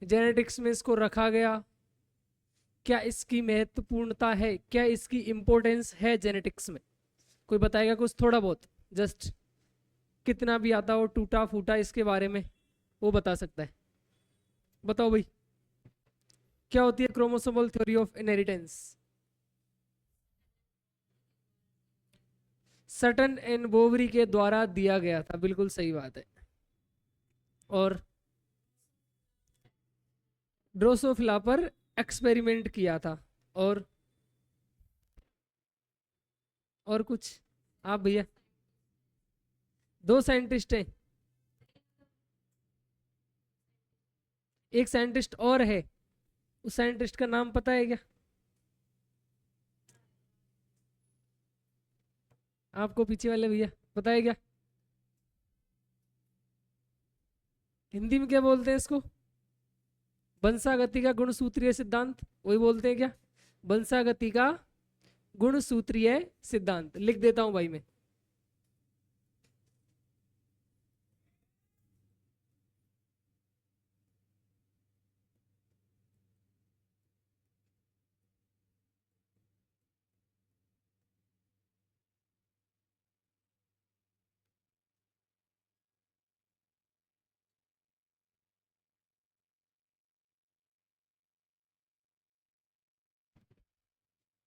Genetics में इसको रखा गया, क्या इसकी महत्वपूर्णता है, क्या इसकी इंपॉर्टेंस है जेनेटिक्स में? कोई बताएगा कुछ थोड़ा बहुत, जस्ट कितना भी आता हो टूटा फूटा इसके बारे में, वो बता सकता है। बताओ भाई, क्या होती है chromosomal theory of inheritance? Sutton and Boveri के द्वारा दिया गया था, बिल्कुल सही बात है। और ड्रोसोफिला पर एक्सपेरिमेंट किया था। और कुछ आप भैया? दो साइंटिस्ट हैं, एक साइंटिस्ट और है, उस साइंटिस्ट का नाम पता है क्या आपको? पीछे वाले भैया पता है क्या? हिंदी में क्या बोलते हैं इसको? बंसागति का गुणसूत्रीय सिद्धांत, वही बोलते हैं क्या? बंसागति का गुणसूत्रीय सिद्धांत लिख देता हूं भाई मैं।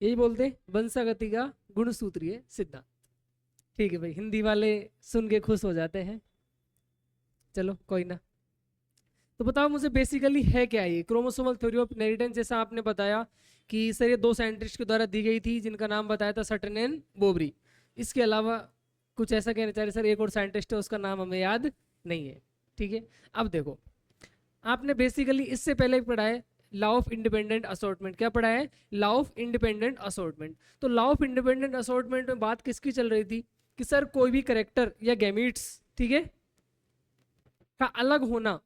यही बोलते हैं, बंसागति का गुणसूत्रीय सिद्धांत। ठीक है भाई, हिंदी वाले सुन के खुश हो जाते हैं, चलो कोई ना। तो बताओ मुझे बेसिकली है क्या ये क्रोमोसोमल थ्योरी ऑफ इनहेरिटेंस? जैसा आपने बताया कि सर ये दो साइंटिस्ट के द्वारा दी गई थी, जिनका नाम बताया था सटन एंड बोबरी। इसके अलावा कुछ ऐसा कहना चाह रहे सर एक और साइंटिस्ट है, उसका नाम हमें याद नहीं है। ठीक है, अब देखो, आपने बेसिकली इससे पहले पढ़ा है लॉ ऑफ इंडिपेंडेंट असॉर्टमेंट। क्या पढ़ा है? Law of independent assortment. तो लॉ ऑफ इंडिपेंडेंट असॉर्टमेंट में बात किसकी चल रही थी कि सर कोई भी करेक्टर या गैमीट्स, ठीक है, का अलग होना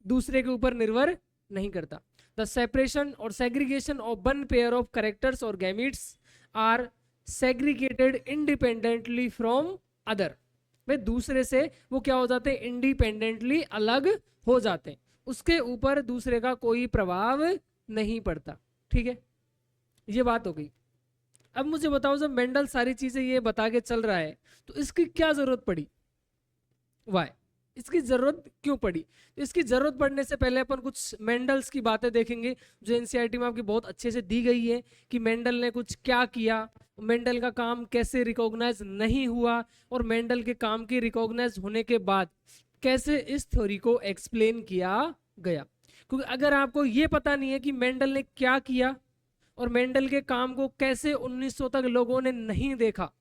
दूसरे के ऊपर निर्भर नहीं करता। द सेपरेशन और segregation of one pair of characters और gametes are segregated independently from other. भाई दूसरे से वो क्या हो जाते हैं? इंडिपेंडेंटली अलग हो जाते हैं, उसके ऊपर दूसरे का कोई प्रभाव नहीं पड़ता। ठीक है, ये बात हो गई। अब मुझे बताओ, जब मेंडल सारी चीजें ये बता के चल रहा है तो इसकी क्या जरूरत पड़ी? वाई? इसकी जरूरत क्यों पड़ी? तो इसकी जरूरत पड़ने से पहले अपन कुछ मेंडल्स की बातें देखेंगे, जो एनसीईआरटी में आपकी बहुत अच्छे से दी गई है कि मेंडल ने कुछ क्या किया, मेंडल का काम कैसे रिकॉग्नाइज नहीं हुआ, और मेंडल के काम के रिकॉग्नाइज होने के बाद कैसे इस थ्योरी को एक्सप्लेन किया गया। क्योंकि अगर आपको ये पता नहीं है कि मेंडल ने क्या किया और मेंडल के काम को कैसे 1900 तक लोगों ने नहीं देखा,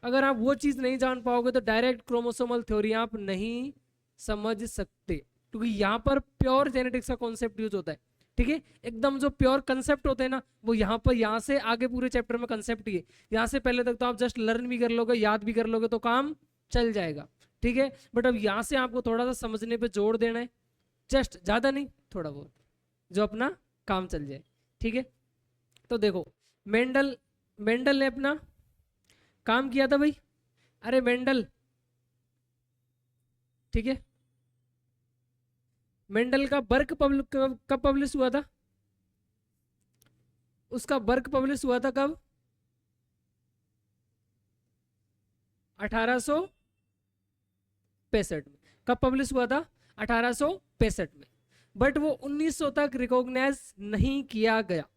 अगर आप वो चीज नहीं जान पाओगे तो डायरेक्ट क्रोमोसोमल थ्योरी आप नहीं समझ सकते। क्योंकि यहाँ पर प्योर जेनेटिक्स का कॉन्सेप्ट यूज होता है। ठीक है, एकदम जो प्योर कंसेप्ट होते हैं ना, वो यहाँ पर, यहाँ से आगे पूरे चैप्टर में कंसेप्ट ही है। यहाँ से पहले तक तो आप जस्ट लर्न भी कर लोगे, याद भी कर लोगे तो काम चल जाएगा। ठीक है, बट अब यहाँ से आपको थोड़ा सा समझने पे जोर देना है, जस्ट ज्यादा नहीं, थोड़ा बहुत, जो अपना काम चल जाए। ठीक है, तो देखो, मेंडल मेंडल ने अपना काम किया था भाई। अरे मेंडल, ठीक है, मेंडल का वर्क कब पब्लिश हुआ था? उसका वर्क पब्लिश हुआ था कब? 1865 में। कब पब्लिश हुआ था? 1865 में। बट वो 1900 तक रिकॉग्नाइज नहीं किया गया।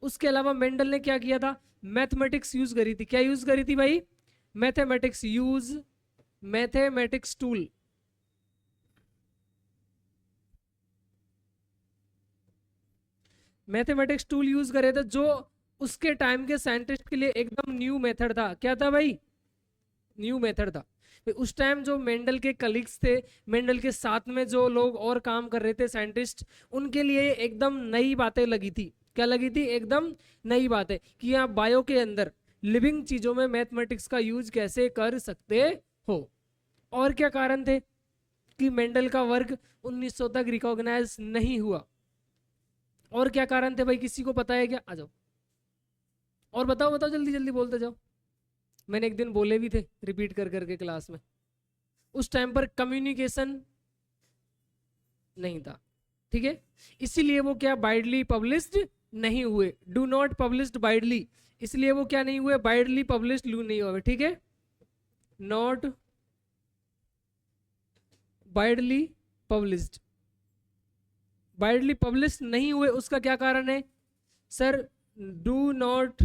उसके अलावा मेंडल ने क्या किया था? मैथमेटिक्स यूज करी थी। क्या यूज करी थी भाई? Mathematics use, mathematics tool. Mathematics tool use करे थे, जो उसके टाइम के साइंटिस्ट के लिए एकदम न्यू मेथड था। क्या था भाई? न्यू मेथड था। उस टाइम जो मेंडल के कलीग्स थे, मेंडल के साथ में जो लोग और काम कर रहे थे साइंटिस्ट, उनके लिए एकदम नई बातें लगी थी। क्या लगी थी? एकदम नई बातें, कि आप बायो के अंदर लिविंग चीजों में मैथमेटिक्स का यूज कैसे कर सकते हो। और क्या कारण थे कि मेंडल का वर्क 1900 तक रिकॉग्नाइज नहीं हुआ? और क्या कारण थे भाई, किसी को पता है क्या? आ जाओ और बताओ, बताओ, जल्दी जल्दी बोलते जाओ। मैंने एक दिन बोले भी थे रिपीट कर करके क्लास में। उस टाइम पर कम्युनिकेशन नहीं था। ठीक है, इसीलिए वो क्या वाइडली पब्लिश्ड नहीं हुए, डू नॉट पब्लिश्ड वाइडली, इसलिए वो क्या नहीं हुए, वाइडली पब्लिश्ड नहीं हुए, ठीक है, not widely published, widely published नहीं हुए, उसका क्या कारण है sir, do not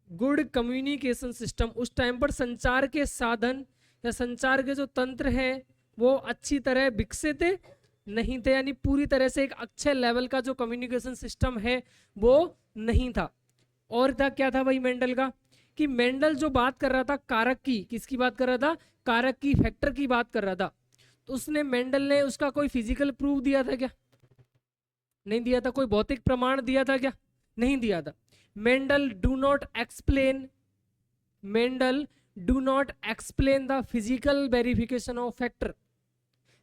good communication system, उस टाइम पर संचार के साधन या संचार के जो तंत्र हैं वो अच्छी तरह विकसित नहीं थे, यानी पूरी तरह से एक अच्छे लेवल का जो कम्युनिकेशन सिस्टम है वो नहीं था। और था क्या था भाई मेंडल का, कि मेंडल जो बात कर रहा था कारक की, किसकी बात कर रहा था, कारक की, फैक्टर की बात कर रहा था, तो उसने मेंडल ने उसका कोई फिजिकल प्रूफ दिया था क्या, नहीं दिया था, कोई भौतिक प्रमाण दिया था क्या, नहीं दिया था। Mendel do not explain, Mendel do not explain the physical verification of factor,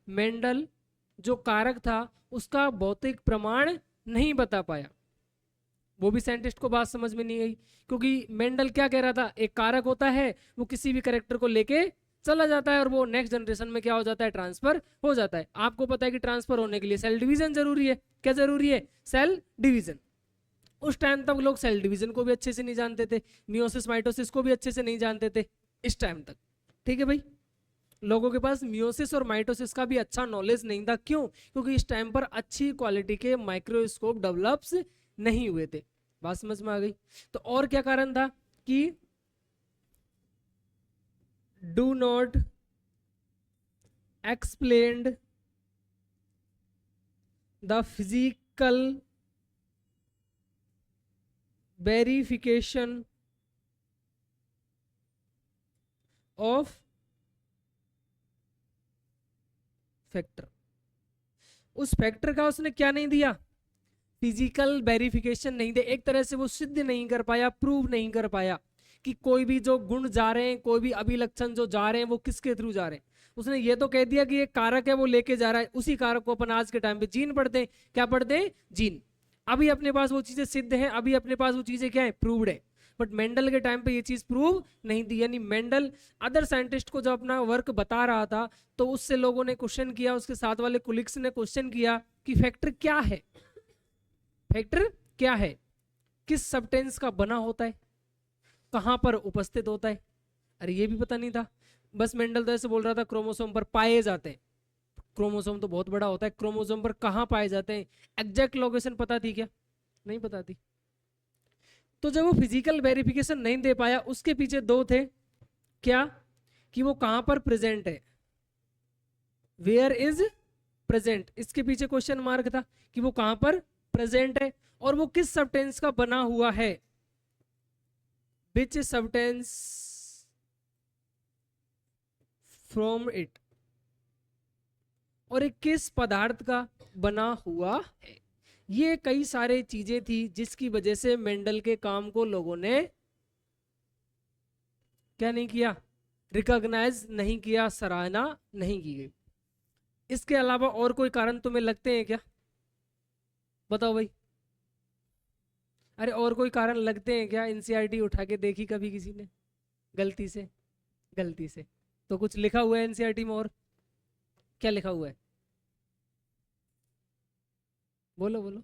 Mendel जो कारक था उसका भौतिक प्रमाण नहीं बता पाया, वो भी साइंटिस्ट को बात समझ में नहीं आई, क्योंकि मेंडल क्या कह रहा था, एक कारक होता है वो किसी भी कैरेक्टर को लेके चला जाता है और वो नेक्स्ट जनरेशन में क्या हो जाता है, ट्रांसफर हो जाता है। आपको पता है कि ट्रांसफर होने के लिए सेल डिवीजन जरूरी है, क्या जरूरी है, सेल डिवीजन। उस टाइम तक लोग सेल डिवीजन को भी अच्छे से नहीं जानते थे, मियोसिस माइटोसिस को भी अच्छे से नहीं जानते थे इस टाइम तक, ठीक है भाई, लोगों के पास मियोसिस और माइटोसिस का भी अच्छा नॉलेज नहीं था, क्यों, क्योंकि इस टाइम पर अच्छी क्वालिटी के माइक्रोस्कोप डेवलप्स नहीं हुए थे, बात समझ में आ गई। तो और क्या कारण था कि do not explained the physical verification of factor, उस फैक्टर का उसने क्या नहीं दिया, फिजिकल वेरिफिकेशन नहीं दे, एक तरह से वो सिद्ध नहीं कर पाया, प्रूव नहीं कर पाया कि कोई भी जो गुण जा रहे हैं, कोई भी अभिलक्षण जो जा रहे हैं वो किसके थ्रू जा रहे हैं। उसने ये तो कह दिया कि एक कारक है वो लेके जा रहा है, उसी कारक को अपन आज के टाइम पे जीन पढ़ते हैं, क्या पढ़ते हैं, जीन। अभी अपने पास वो चीजें सिद्ध हैं, अभी अपने पास वो चीजें क्या है, प्रूव्ड है, बट मेंडल के टाइम पे ये चीज प्रूव नहीं थी, यानी मेंडल अदर साइंटिस्ट को जब अपना वर्क बता रहा था तो उससे लोगों ने क्वेश्चन किया, उसके साथ वाले कुलिग्स ने क्वेश्चन किया कि फैक्टर क्या है, फैक्टर क्या है, किस सब्सटेंस का बना होता है, कहां पर उपस्थित होता है, अरे ये भी पता नहीं था। बस मेंडल तो ऐसे बोल रहा था क्रोमोसोम पर पाए जाते हैं, क्रोमोसोम तो बहुत बड़ा होता है, क्रोमोसोम पर कहां पाए जाते हैं, एग्जैक्ट लोकेशन पता थी क्या, नहीं पता थी। तो जब वो फिजिकल वेरिफिकेशन नहीं दे पाया, उसके पीछे दो थे, क्या, कि वो कहां पर प्रेजेंट है, वेयर इज प्रेजेंट, इसके पीछे क्वेश्चन मार्क था कि वो कहां पर प्रेजेंट है, और वो किस सब्सटेंस का बना हुआ है, विच सब्सटेंस फ्रॉम इट, और एक किस पदार्थ का बना हुआ है। ये कई सारे चीजें थी जिसकी वजह से मेंडल के काम को लोगों ने क्या नहीं किया, रिकॉग्नाइज नहीं किया, सराहना नहीं की गई। इसके अलावा और कोई कारण तुम्हें लगते हैं क्या, बताओ भाई, अरे और कोई कारण लगते हैं क्या, एनसीईआरटी उठा के देखी कभी किसी ने, गलती से, गलती से तो कुछ लिखा हुआ है एनसीईआरटी में, और क्या लिखा हुआ है, बोलो बोलो,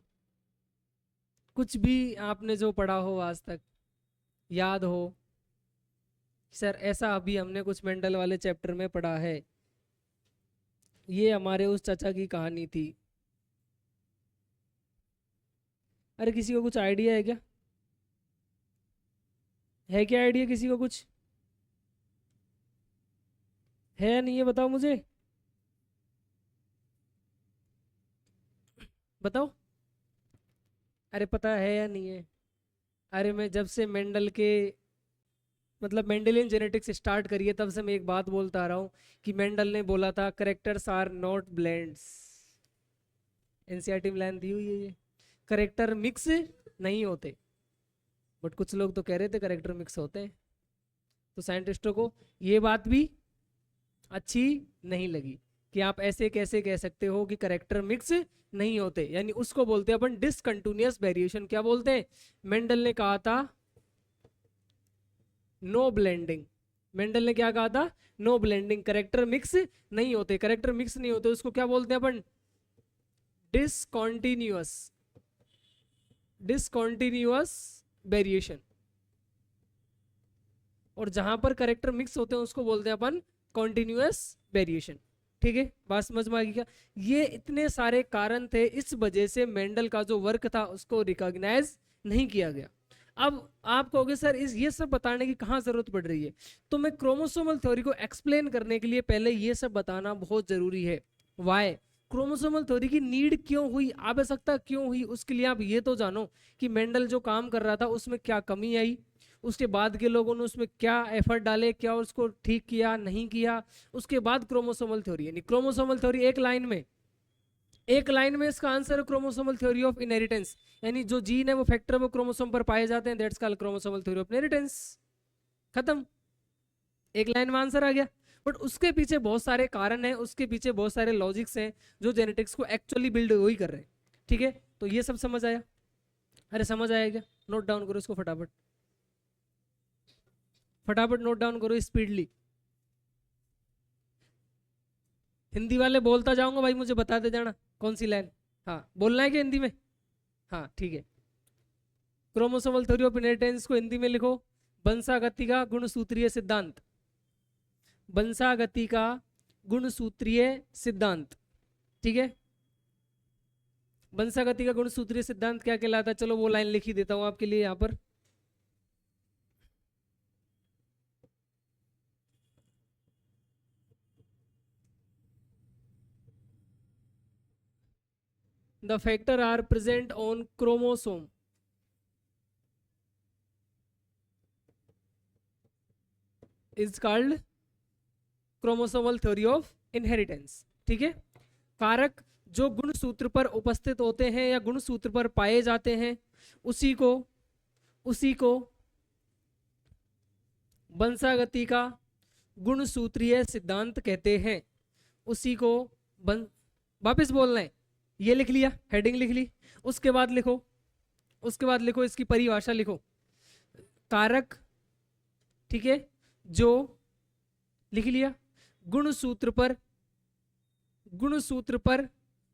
कुछ भी आपने जो पढ़ा हो आज तक, याद हो, सर ऐसा अभी हमने कुछ मेंडल वाले चैप्टर में पढ़ा है, ये हमारे उस चाचा की कहानी थी, अरे किसी को कुछ आइडिया है क्या, है क्या आइडिया किसी को, कुछ है या नहीं है, बताओ मुझे, बताओ, अरे पता है या नहीं है। अरे मैं जब से मेंडल के मतलब मेंडेलियन जेनेटिक्स स्टार्ट करिए तब से मैं एक बात बोलता आ रहा हूँ कि मेंडल ने बोला था characters are not blends, NCERT में लाइन दी हुई है ये, करेक्टर मिक्स नहीं होते, बट कुछ लोग तो कह रहे थे करेक्टर मिक्स होते हैं, तो साइंटिस्टों को ये बात भी अच्छी नहीं लगी कि आप ऐसे कैसे कह सकते हो कि करेक्टर मिक्स नहीं होते, यानी उसको बोलते हैं अपन डिसकंटिन्यूअस वेरिएशन, क्या बोलते हैं, मेंडल ने कहा था नो ब्लेंडिंग, मेंडल ने क्या कहा था? नो ब्लेंडिंग, करेक्टर मिक्स नहीं होते। करेक्टर मिक्स नहीं होते उसको क्या बोलते हैं अपन? Discontinuous, discontinuous variation. और जहां पर करेक्टर मिक्स होते हैं उसको बोलते हैं अपन कॉन्टिन्यूअस वेरिएशन। ठीक है, बात समझ में आ गई क्या? ये इतने सारे कारण थे, इस वजह से मेंडल का जो वर्क था उसको रिकॉग्नाइज नहीं किया गया। अब आप कहोगे सर इस ये सब बताने की कहाँ जरूरत पड़ रही है? तो मैं क्रोमोसोमल थ्योरी को एक्सप्लेन करने के लिए पहले ये सब बताना बहुत जरूरी है। वाई क्रोमोसोमल थ्योरी की नीड क्यों हुई, आवश्यकता क्यों हुई, उसके लिए आप ये तो जानो कि मेंडल जो काम कर रहा था उसमें क्या कमी आई, उसके बाद के लोगों ने उसमें क्या एफर्ट डाले, क्या उसको ठीक किया नहीं किया। उसके बाद क्रोमोसोमल थ्योरी, यानी क्रोमोसोमल थ्योरी एक लाइन में, एक लाइन में इसका आंसर है क्रोमोसोमल थ्योरी ऑफ इनहेरिटेंस। यानी जो जीन है वो फैक्टर वो क्रोमोसोम पर पाए जाते हैं, that's called chromosomal theory of inheritance. खत्म, एक लाइन में आंसर आ गया। बट उसके पीछे बहुत सारे कारण हैं, उसके पीछे बहुत सारे लॉजिक्स हैं जो जेनेटिक्स को एक्चुअली बिल्ड वही कर रहे हैं। ठीक है, तो ये सब समझ आया? अरे समझ आया क्या? नोट डाउन करो इसको फटाफट, फटाफट नोट डाउन करो स्पीडली। हिंदी वाले बोलता जाऊंगा भाई, मुझे बताते जाना कौन सी लाइन। हाँ बोलना है कि हिंदी में? हाँ ठीक है। क्रोमोसोमल थ्योरी ऑफ इनहेरिटेंस को हिंदी में लिखो, वंशागति का गुणसूत्रीय सिद्धांत। वंशागति का गुणसूत्रीय सिद्धांत। ठीक है, वंशागति का गुणसूत्रीय सिद्धांत क्या कहलाता है? चलो वो लाइन लिख ही देता हूं आपके लिए यहां पर। The factor are present on chromosome is called chromosomal theory of inheritance। ठीक है, कारक जो गुणसूत्र पर उपस्थित होते हैं या गुणसूत्र पर पाए जाते हैं उसी को वंशागति का गुणसूत्रीय सिद्धांत कहते हैं। उसी को वापस बोलना है, ये लिख लिया, हेडिंग लिख ली। उसके बाद लिखो, उसके बाद लिखो इसकी परिभाषा लिखो। कारक, ठीक है, जो लिख लिया गुणसूत्र पर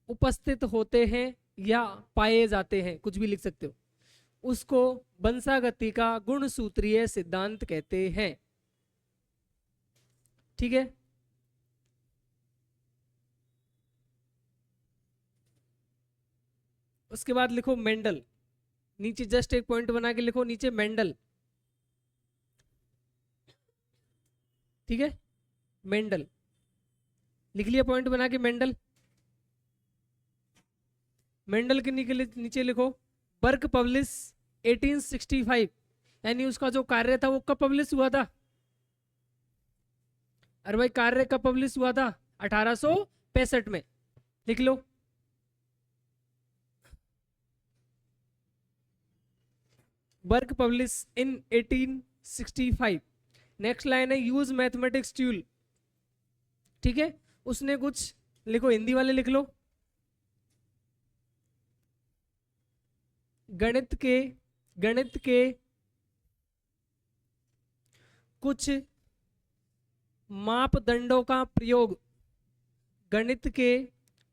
उपस्थित होते हैं या पाए जाते हैं, कुछ भी लिख सकते हो, उसको वंशागति का गुणसूत्रीय सिद्धांत कहते हैं। ठीक है, उसके बाद लिखो मेंडल, नीचे जस्ट एक पॉइंट बना के लिखो नीचे मेंडल। ठीक है, मेंडल लिख लिया पॉइंट बना के मेंडल। मेंडल के नीचे लिखो वर्क पब्लिश 1865, यानी उसका जो कार्य था वो कब पब्लिश हुआ था? अरे भाई कार्य कब पब्लिश हुआ था? 1865 में, लिख लो। Work publish in 1865। Next line है यूज मैथमेटिक्स टूल। ठीक है, उसने कुछ लिखो, हिंदी वाले लिख लो, गणित के कुछ मापदंडों का प्रयोग, गणित के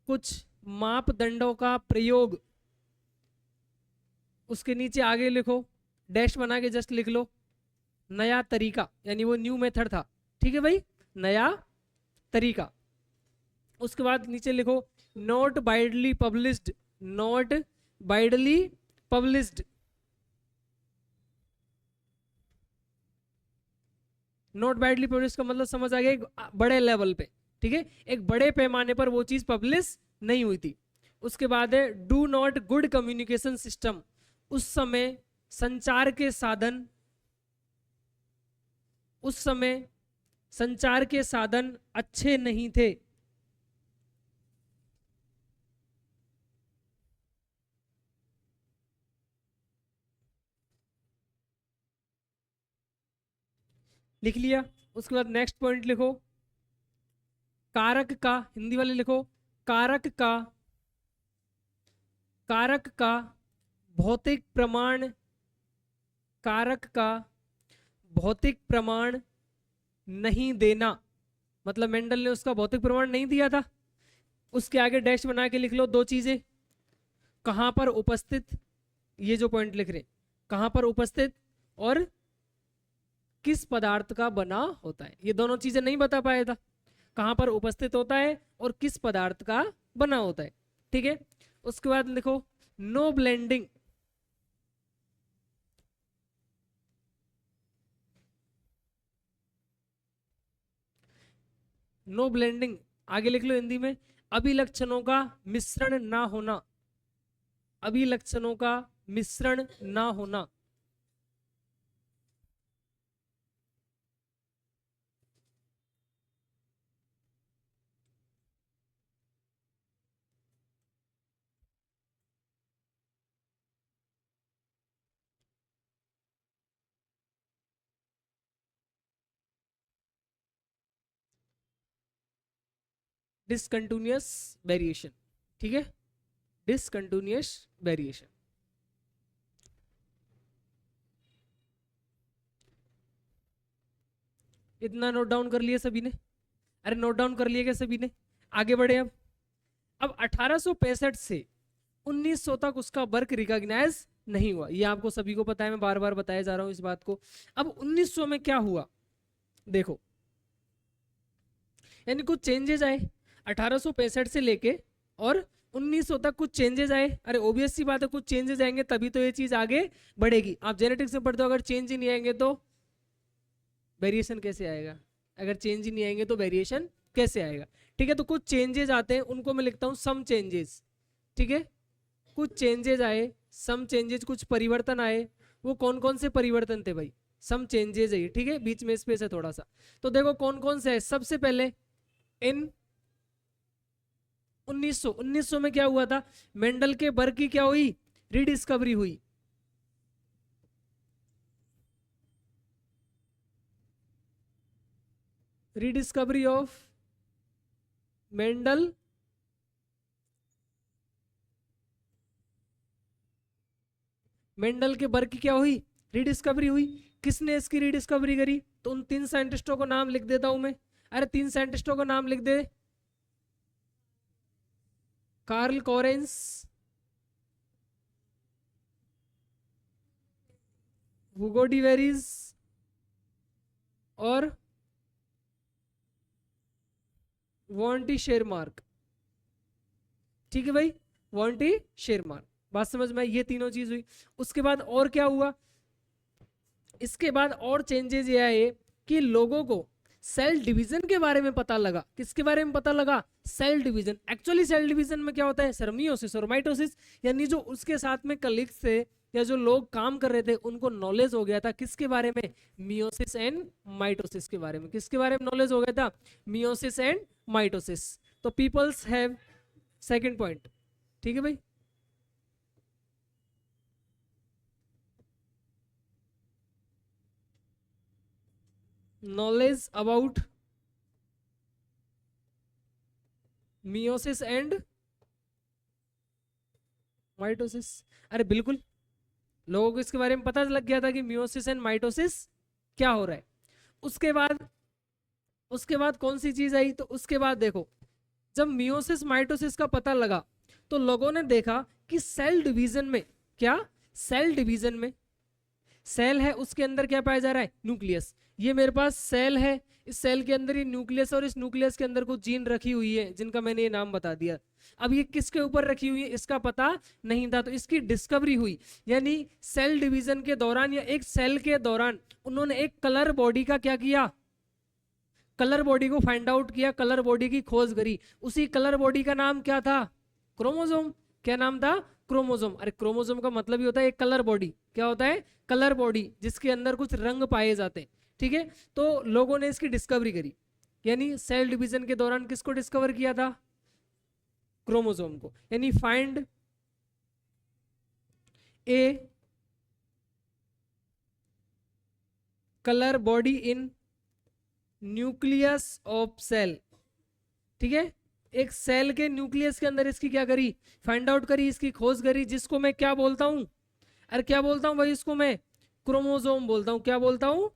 कुछ मापदंडों का प्रयोग। उसके नीचे आगे लिखो, डैश बना के जस्ट लिख लो नया तरीका, यानी वो न्यू मेथड था। ठीक है भाई, नया तरीका। उसके बाद नीचे लिखो not widely published, not widely published, not widely publish का मतलब समझ आ गया, एक बड़े लेवल पे। ठीक है, एक बड़े पैमाने पर वो चीज पब्लिश नहीं हुई थी। उसके बाद है do not good communication system, उस समय संचार के साधन, उस समय संचार के साधन अच्छे नहीं थे। लिख लिया। उसके बाद नेक्स्ट पॉइंट लिखो कारक का, हिंदी वाले लिखो कारक का भौतिक प्रमाण, कारक का भौतिक प्रमाण नहीं देना, मतलब मेंडल ने उसका भौतिक प्रमाण नहीं दिया था। उसके आगे डैश बना के लिख लो दो चीजें, कहां पर उपस्थित, ये जो पॉइंट लिख रहे हैं, कहां पर उपस्थित और किस पदार्थ का बना होता है। ये दोनों चीजें नहीं बता पाया था, कहां पर उपस्थित होता है और किस पदार्थ का बना होता है। ठीक है, उसके बाद लिखो नो ब्लेंडिंग, नो ब्लेंडिंग, आगे लिख लो हिंदी में, अभिलक्षणों का मिश्रण ना होना, अभिलक्षणों का मिश्रण ना होना। डिसकंटिन्यूअस वेरिएशन, ठीक है, डिसकंटिन्यूअस वेरिएशन। इतना नोट डाउन कर लिया सभी ने? अरे नोट डाउन कर लिया क्या सभी ने? आगे बढ़े अब 1865 से 1900 तक उसका वर्क रिकॉग्नाइज नहीं हुआ, ये आपको सभी को पता है, मैं बार बार बताया जा रहा हूं इस बात को। अब 1900 में क्या हुआ देखो, यानी कुछ चेंजेस आए 1865 से लेके और 1900 तक कुछ चेंजेस आए। अरे ओबियस सी बात है, कुछ चेंजेस आएंगे तभी तो ये चीज आगे बढ़ेगी। आप जेनेटिक्स में पढ़ते हो, अगर चेंज ही नहीं आएंगे तो वेरिएशन कैसे आएगा? अगर चेंज ही नहीं आएंगे तो वेरिएशन कैसे आएगा? ठीक है, तो कुछ चेंजेस आते हैं, उनको मैं लिखता हूं सम चेंजेस। ठीक है, कुछ चेंजेस आए, सम चेंजेस, कुछ परिवर्तन आए। वो कौन कौन से परिवर्तन थे भाई? सम चेंजेस है, ठीक है, बीच में स्पेस है थोड़ा सा। तो देखो कौन कौन से है। सबसे पहले इन 1900 में क्या हुआ था? मेंडल के वर्क की क्या हुई? रिडिस्कवरी हुई। रिडिस्कवरी ऑफ मेंडल मेंडल के वर्क की क्या हुई? रिडिस्कवरी हुई। किसने इसकी रिडिस्कवरी करी? तो उन तीन साइंटिस्टों को नाम लिख देता हूं मैं। अरे तीन साइंटिस्टों का नाम लिख दे। Carl Correns, Hugo de Vries और वॉन्टी शेरमार्क। ठीक है भाई, वॉन्टी शेरमार्क, बात समझ में? ये तीनों चीज हुई। उसके बाद और क्या हुआ? इसके बाद और चेंजेस ये आए कि लोगों को सेल डिवीजन के बारे में पता लगा। किसके बारे में पता लगा? Cell division. Actually cell division में क्या होता है? सर मियोसिस और माइटोसिस। यानी जो उसके साथ में कलीग्स थे या जो लोग काम कर रहे थे उनको नॉलेज हो गया था किसके बारे में? मियोसिस एंड माइटोसिस के बारे में। किसके बारे में नॉलेज हो गया था? Meiosis and mitosis. तो पीपल्स हैव, सेकंड पॉइंट, ठीक है भाई। Knowledge about meiosis and mitosis. अरे बिल्कुल, लोगों को इसके बारे में पता लग गया था कि मियोसिस एंड माइटोसिस क्या हो रहा है। उसके बाद कौन सी चीज आई? तो उसके बाद देखो, जब मियोसिस माइटोसिस का पता लगा तो लोगों ने देखा कि सेल डिवीजन में, क्या सेल डिवीजन में सेल है, उसके अंदर क्या पाया जा रहा है? न्यूक्लियस। ये मेरे पास सेल है, इस सेल के अंदर ये न्यूक्लियस, और इस न्यूक्लियस के अंदर कुछ जीन रखी हुई है जिनका मैंने ये नाम बता दिया। अब ये किसके ऊपर रखी हुई है इसका पता नहीं था, तो इसकी डिस्कवरी हुई। यानी सेल डिवीजन के दौरान या एक सेल के दौरान उन्होंने एक कलर बॉडी का क्या किया? कलर बॉडी को फाइंड आउट किया, कलर बॉडी की खोज करी। उसी कलर बॉडी का नाम क्या था? क्रोमोसोम। क्या नाम था? क्रोमोसोम। अरे क्रोमोसोम का मतलब ही होता है एक कलर बॉडी। क्या होता है? कलर बॉडी, जिसके अंदर कुछ रंग पाए जाते हैं। ठीक है, तो लोगों ने इसकी डिस्कवरी करी। यानी सेल डिवीजन के दौरान किसको डिस्कवर किया था? क्रोमोसोम को। यानी find a colour body in nucleus of cell. ठीक है, एक सेल के न्यूक्लियस के अंदर इसकी क्या करी? फाइंड आउट करी, इसकी खोज करी, जिसको मैं क्या बोलता हूं? अरे क्या बोलता हूं भाई? इसको मैं क्रोमोसोम बोलता हूं। क्या बोलता हूं?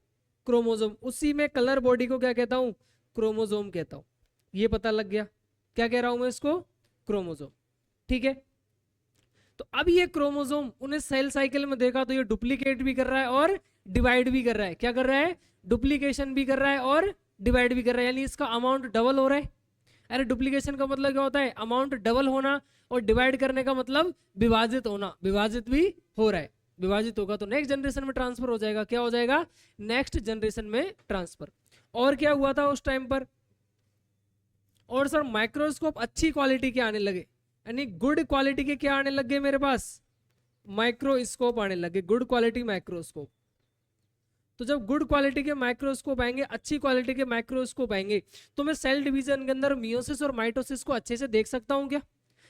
क्रोमोसोम, उसी में कलर बॉडी को क्या कहता हूं, क्रोमोसोम कहता हूं। ये पता लग गया, क्या कह रहा हूं मैं इसको, क्रोमोसोम। ठीक है, तो अब ये क्रोमोसोम उन्हें सेल साइकिल में देखा तो ये डुप्लीकेट भी कर रहा है और डिवाइड भी कर रहा है। क्या कर रहा है, डुप्लीकेशन भी कर रहा है और डिवाइड भी कर रहा है, यानी इसका अमाउंट डबल हो रहा है। अरे डुप्लीकेशन का मतलब क्या होता है, अमाउंट डबल होना, और डिवाइड करने का मतलब विभाजित होना, विभाजित भी हो रहा है। विभाजित होगा तो नेक्स्ट जनरेशन में ट्रांसफर हो जाएगा, क्या हो जाएगा, नेक्स्ट जनरेशन में ट्रांसफर। और क्या हुआ था उस टाइम पर, और सर माइक्रोस्कोप अच्छी क्वालिटी के आने लगे, यानी गुड क्वालिटी के क्या आने लगे मेरे पास, माइक्रोस्कोप आने लगे, गुड क्वालिटी माइक्रोस्कोप। तो जब गुड क्वालिटी के माइक्रोस्कोप आएंगे, अच्छी क्वालिटी के माइक्रोस्कोप आएंगे, तो मैं सेल डिवीजन के अंदर मियोसिस और माइटोसिस को अच्छे से देख सकता हूं क्या,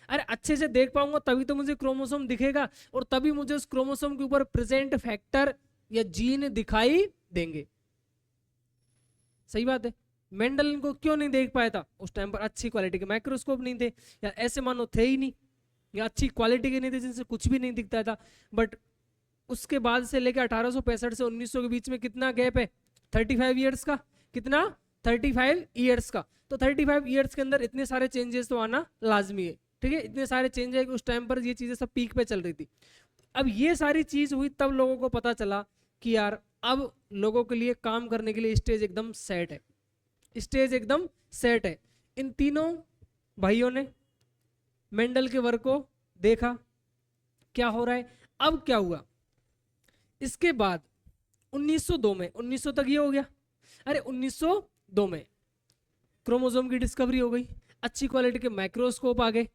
अरे अच्छे से देख पाऊंगा तभी तो मुझे क्रोमोसोम दिखेगा, और तभी मुझे उस क्रोमोसोम के ऊपर प्रेजेंट फैक्टर या जीन दिखाई देंगे। सही बात है। मेंडल इनको क्यों नहीं देख पाया था, उस टाइम पर अच्छी क्वालिटी के माइक्रोस्कोप नहीं थे, या ऐसे मानो थे ही नहीं, या अच्छी क्वालिटी के नहीं थे जिनसे कुछ भी नहीं दिखता था। बट उसके बाद से लेकर 1865 से 1900 के बीच में कितना गैप है, 35 ईयर्स का, कितना, 35 ईयर्स का। तो 35 ईयर्स के अंदर इतने सारे चेंजेस तो आना लाजमी है। ठीक है, इतने सारे चेंज है कि उस टाइम पर ये चीजें सब पीक पे चल रही थी। अब ये सारी चीज हुई तब लोगों को पता चला कि यार अब लोगों के लिए काम करने के लिए स्टेज एकदम सेट है, स्टेज एकदम सेट है। इन तीनों भाइयों ने मेंडल के वर्क को देखा, क्या हो रहा है। अब क्या हुआ, इसके बाद 1902 में, 1900 तक ये हो गया, अरे 1902 में क्रोमोसोम की डिस्कवरी हो गई, अच्छी क्वालिटी के माइक्रोस्कोप आ गए,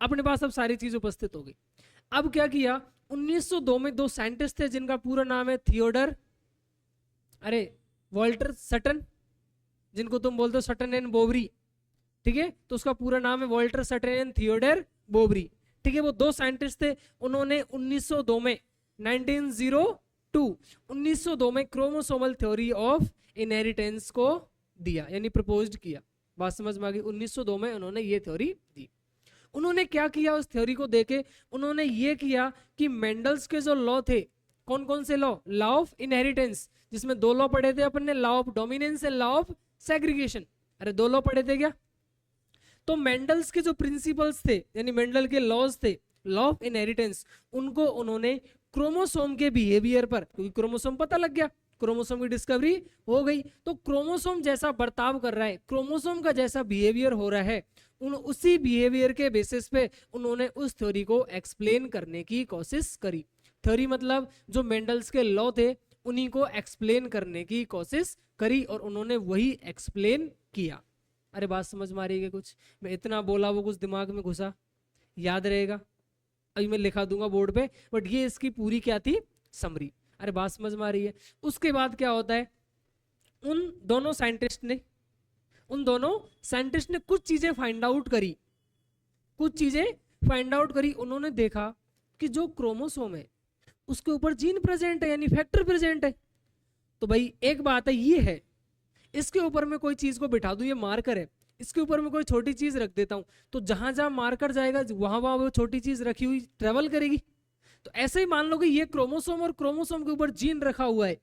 अपने पास अब सारी चीज उपस्थित हो गई। अब क्या किया, 1902 में दो साइंटिस्ट थे जिनका पूरा नाम है थियोडर, अरे वॉल्टर सटन, जिनको तुम बोलते हो सटन एंड बोबरी। ठीक है, तो उसका पूरा नाम है वॉल्टर सटन एंड थियोडर बोबरी। ठीक है, वो दो साइंटिस्ट थे, उन्होंने 1902 में 1902 में क्रोमोसोमल थ्योरी ऑफ इनहेरिटेंस को दिया, यानी प्रपोज्ड किया। बात समझ में आ गई, 1902 में उन्होंने ये थ्योरी दी। उन्होंने क्या किया, उस थ्योरी को देके उन्होंने ये किया कि मेंडल्स के जो लॉ थे, कौन कौन से लॉ, लॉ ऑफ इनहेरिटेंस, जिसमें दो लॉ पढ़े थे अपन ने, law of dominance and law of segregation. अरे दो लॉ पढ़े थे क्या, तो मेंडल्स के जो प्रिंसिपल्स थे, यानी मेंडल के लॉज थे, लॉ ऑफ इनहेरिटेंस, उनको उन्होंने क्रोमोसोम के बिहेवियर पर, क्योंकि क्रोमोसोम पता लग गया, क्रोमोसोम की डिस्कवरी हो गई, तो क्रोमोसोम जैसा बर्ताव कर रहा है, क्रोमोसोम का जैसा बिहेवियर हो रहा है, उसी बिहेवियर के बेसिस पे उन्होंने उस थ्योरी को एक्सप्लेन करने की कोशिश करी। थ्योरी मतलब जो मेंडल्स के लॉ थे उन्हीं को एक्सप्लेन करने की कोशिश करी, और उन्होंने वही एक्सप्लेन किया। अरे बात समझ में आ रही है कुछ, मैं इतना बोला वो कुछ दिमाग में घुसा, याद रहेगा, अभी मैं लिखा दूंगा बोर्ड पे, बट ये इसकी पूरी क्या थी, समरी। अरे बात समझ में आ रही है। उसके बाद क्या होता है, उन दोनों साइंटिस्ट ने कुछ चीजें फाइंड आउट करी, उन्होंने देखा कि जो क्रोमोसोम है उसके ऊपर जीन प्रेजेंट है, यानी फैक्टर प्रेजेंट है। तो भाई एक बात है, ये है, इसके ऊपर मैं कोई चीज को बिठा दूं, ये मार्कर है, इसके ऊपर मैं कोई छोटी चीज रख देता हूं, तो जहां जहां मार्कर जाएगा वहां वहां वो छोटी चीज रखी हुई ट्रेवल करेगी। तो ऐसे ही मान लो कि ये क्रोमोसोम, और क्रोमोसोम के ऊपर जीन रखा हुआ है,